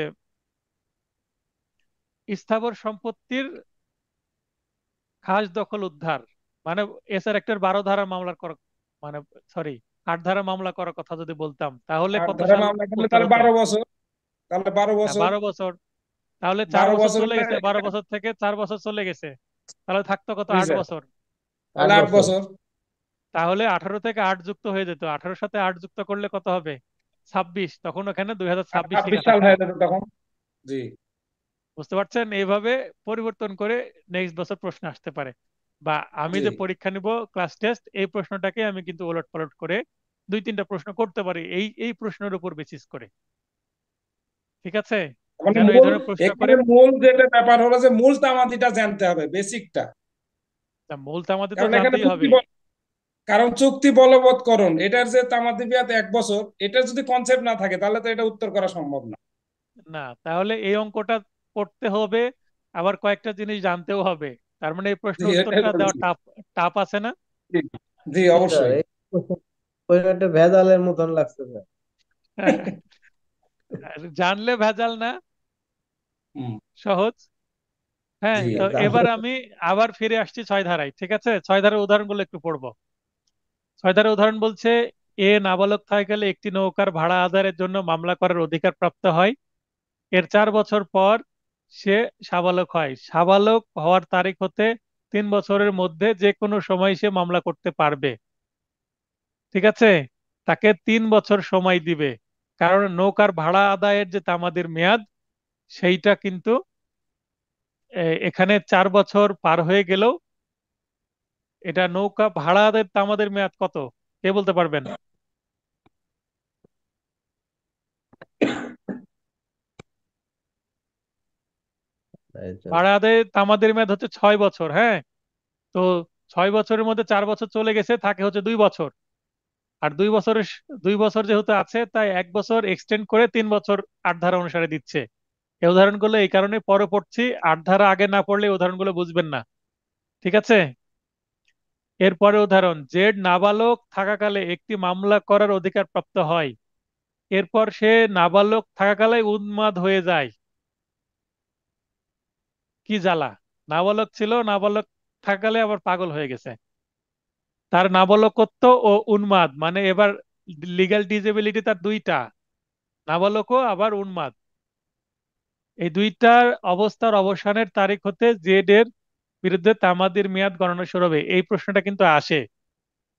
স্থাবর সম্পত্তির খাস দখল উদ্ধার, মানে এসআর অ্যাক্টের 12 ধারা মামলার করা, মানে সরি, 8 ধারা মামলা করার কথা যদি বলতাম, তাহলে আর কত ধরে সাল মামলা করলে উত্তর তাহলে হতো? 12 বছর, তাহলে বারো হ্যাঁ, বছর 12 বছর। তাহলে চার 12 বছর বছর চলে হলে গেছে, 12 বছর থেকে 4 বছর চলে গেছে, তাহলে থাকতো কত, জি আট স্যার, বছর তাহলে আট আট বছর বছর তাহলে 18 থেকে 8 যুক্ত হয়ে যেত, 18-এর সাথে 8 যুক্ত করলে কত হবে, 26, তখন ওখানে 2026 লেখা 26 সাল থাকতো। হয়ে যেত তখন। জি বুঝতে পারছেন? এইভাবে পরিবর্তন করে নেক্সট বছর প্রশ্ন আসতে পারে, বা আমি জি, যে পরীক্ষা নিব ক্লাস টেস্ট, এই প্রশ্নটাকে আমি কিন্তু ওলট পালট করে 2-3টা প্রশ্ন করতে পারি এই এই প্রশ্নের উপর বেসিস করে। ঠিক আছে? মানে যেন এই মূল, ধরনের প্রশ্ন করে। এখানে মূল যেটা ব্যাপার হলো যে মূল তামাদিটা জানতে হবে, বেসিকটা। তা মূল তো আমাদের তো কারণ এখানে জানতেই চুক্তি হবে। কারণ চুক্তি বলবৎকরণ এটার যে তামাদি মেয়াদ 1 বছর, এটার যদি কনসেপ্ট না থাকে তাহলে তো এটা উত্তর করা সম্ভব না। না, তাহলে এই অঙ্কটা পড়তে হবে, আবার কয়েকটা জিনিস জানতেও হবে। তার মানে এই জি, প্রশ্নের এটাই উত্তরটা দেওয়া বলছি। টাফ, টাফ আছে না? জি জি, জি স্যার, অবশ্যই। এই একটা ভেজালের মতন লাগছে স্যার। আর জানলে ভেজাল না, হুম, সহজ। হ্যাঁ, জি তো জানলে এবার আমি আবার ফিরে আসছি 6 ধারায়, ঠিক আছে? 6 ধারার উদাহরণগুলো একটু পড়বো। 6 ধারার উদাহরণ বলছে, এ নাবালক থাকাকালে একটি নৌকার ভাড়া আদায়ের জন্য মামলা করার অধিকার প্রাপ্ত হয়। এর 4 বছর পর সে সাবালক হয়। সাবালক হওয়ার তারিখ হতে 3 বছরের মধ্যে যে কোনো সময় সে মামলা করতে পারবে। ঠিক আছে? তাকে 3 বছর সময় দিবে, কারণ নৌকার ভাড়া আদায়ের যে তামাদির মেয়াদ, সেইটা কিন্তু এখানে 4 বছর পার হয়ে গেলেও, এটা নৌকা ভাড়া আদায়ের তামাদের মেয়াদ কত, কে বলতে পারবেন? এই স্যার, ভাড়া আদায়ের তামাদের মেয়াদ হচ্ছে 6 বছর, হ্যাঁ। তো 6 বছরের মধ্যে 4 বছর চলে গেছে, থাকে হচ্ছে 2 বছর। আর 2 বছরের 2 বছর যেহেতু আছে, তাই 1 বছর এক্সটেন্ড করে 3 বছর 8 ধারা অনুসারে দিচ্ছে। এই উদাহরণগুলো এই কারণে পরে পড়ছি, 8 ধারা আগে না পড়লে এই উদাহরণগুলো বুঝবেন না। ঠিক আছে? এরপরে উদাহরণ, জেড নাবালক থাকাকালে একটি মামলা করার অধিকার প্রাপ্ত হয়। এরপর সে নাবালক থাকাকালে উন্মাদ হয়ে যায়। কি জ্বালা! নাবালক ছিল, নাবালক থাকাকালে আবার পাগল হয়ে গেছে। তার নাবালকত্ব ও উন্মাদ, মানে এবার লিগ্যাল ডিজেবিলিটি তার দুইটা, নাবালকও আবার উন্মাদ। এই দুইটার অবস্থার অবসানের তারিখ হতে জেড এর বিরুদ্ধে তামাদির মেয়াদ গণনা শুরু হবে, এই প্রশ্নটা কিন্তু আসে।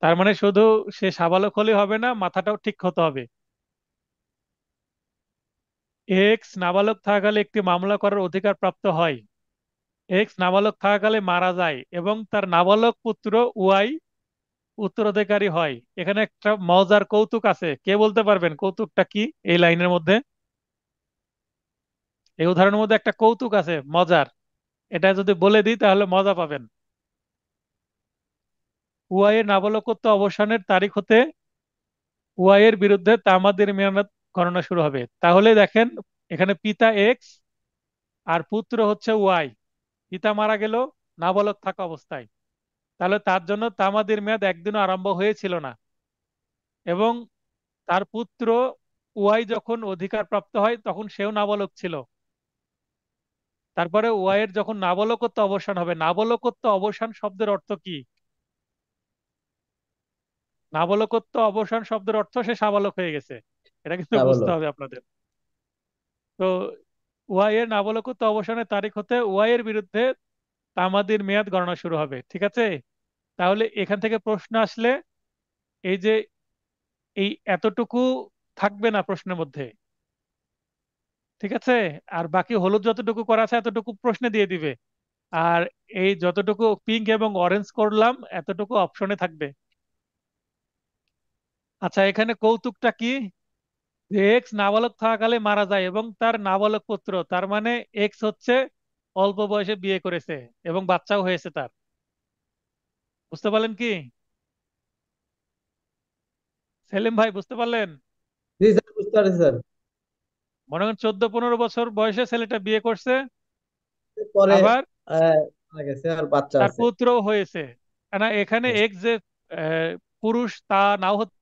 তার মানে শুধু সে সাবালক হলে হবে না, মাথাটাও ঠিক হতে হবে। এক্স নাবালক থাকাকালে একটি মামলা করার অধিকার প্রাপ্ত হয়। এক্স নাবালক থাকাকালে মারা যায় এবং তার নাবালক পুত্র ওয়াই উত্তরাধিকারী হয়। এখানে একটা মজার কৌতুক আছে, কে বলতে পারবেন কৌতুকটা কি এই লাইনের মধ্যে? এই উদাহরণের মধ্যে একটা কৌতুক আছে মজার, এটা যদি বলে দিই তাহলে মজা পাবেন। উয়াইয়ের নাবালকত্ব অবসানের তারিখ হতে উয়াইয়ের বিরুদ্ধে তামাদের মেয়াদ গণনা শুরু হবে। তাহলে দেখেন, এখানে পিতা এক্স আর পুত্র হচ্ছে ওয়াই। পিতা মারা গেল নাবালক থাকা অবস্থায়, তাহলে তার জন্য তামাদের মেয়াদ একদিনও আরম্ভ হয়েছিল না। এবং তার পুত্র ওয়াই যখন অধিকার প্রাপ্ত হয় তখন সেও নাবালক ছিল। তারপরে ওয়াইয়ের যখন নাবালকত্ব অবসান হবে, নাবালকত্ব অবসান শব্দের অর্থ কি? নাবালকত্ব অবসান শব্দের অর্থ সে সাবালক হয়ে গেছে, এটা কিন্তু তা বলো। বুঝতে হবে আপনাদের। তো ওয়াই এর নাবালকত্ব অবসানের তারিখ হতে ওয়াই এর বিরুদ্ধে তামাদির মেয়াদ গণনা শুরু হবে, ঠিক আছে? তাহলে এখান থেকে প্রশ্ন আসলে এই যে এই এতটুকু থাকবে না প্রশ্নের মধ্যে, ঠিক আছে? আর বাকি হলুদ যতটুকু করা আছে এতটুকু প্রশ্নে দিয়ে দিবে। আর এই যতটুকু পিঙ্ক এবং অরেঞ্জ করলাম এতটুকু অপশনে থাকবে। আচ্ছা, এখানে কৌতুকটা কি? যে এক্স নাবালক থাকাকালে মারা যায় এবং তার নাবালক পুত্র, তার মানে এক্স হচ্ছে অল্প বয়সে বিয়ে করেছে এবং বাচ্চাও হয়েছে তার। বুঝতে পারলেন কি? সেলিম ভাই বুঝতে পারলেন? জি স্যার, বুঝতে পারছি স্যার। মনে করেন 14-15 বছর বয়সে ছেলেটা বিয়ে করছে, পরে আবার মারা গেছে আর বাচ্চা তার আছে। পুত্রও হয়েছে। না, এখানে এক্স যে পুরুষ তা নাও হতে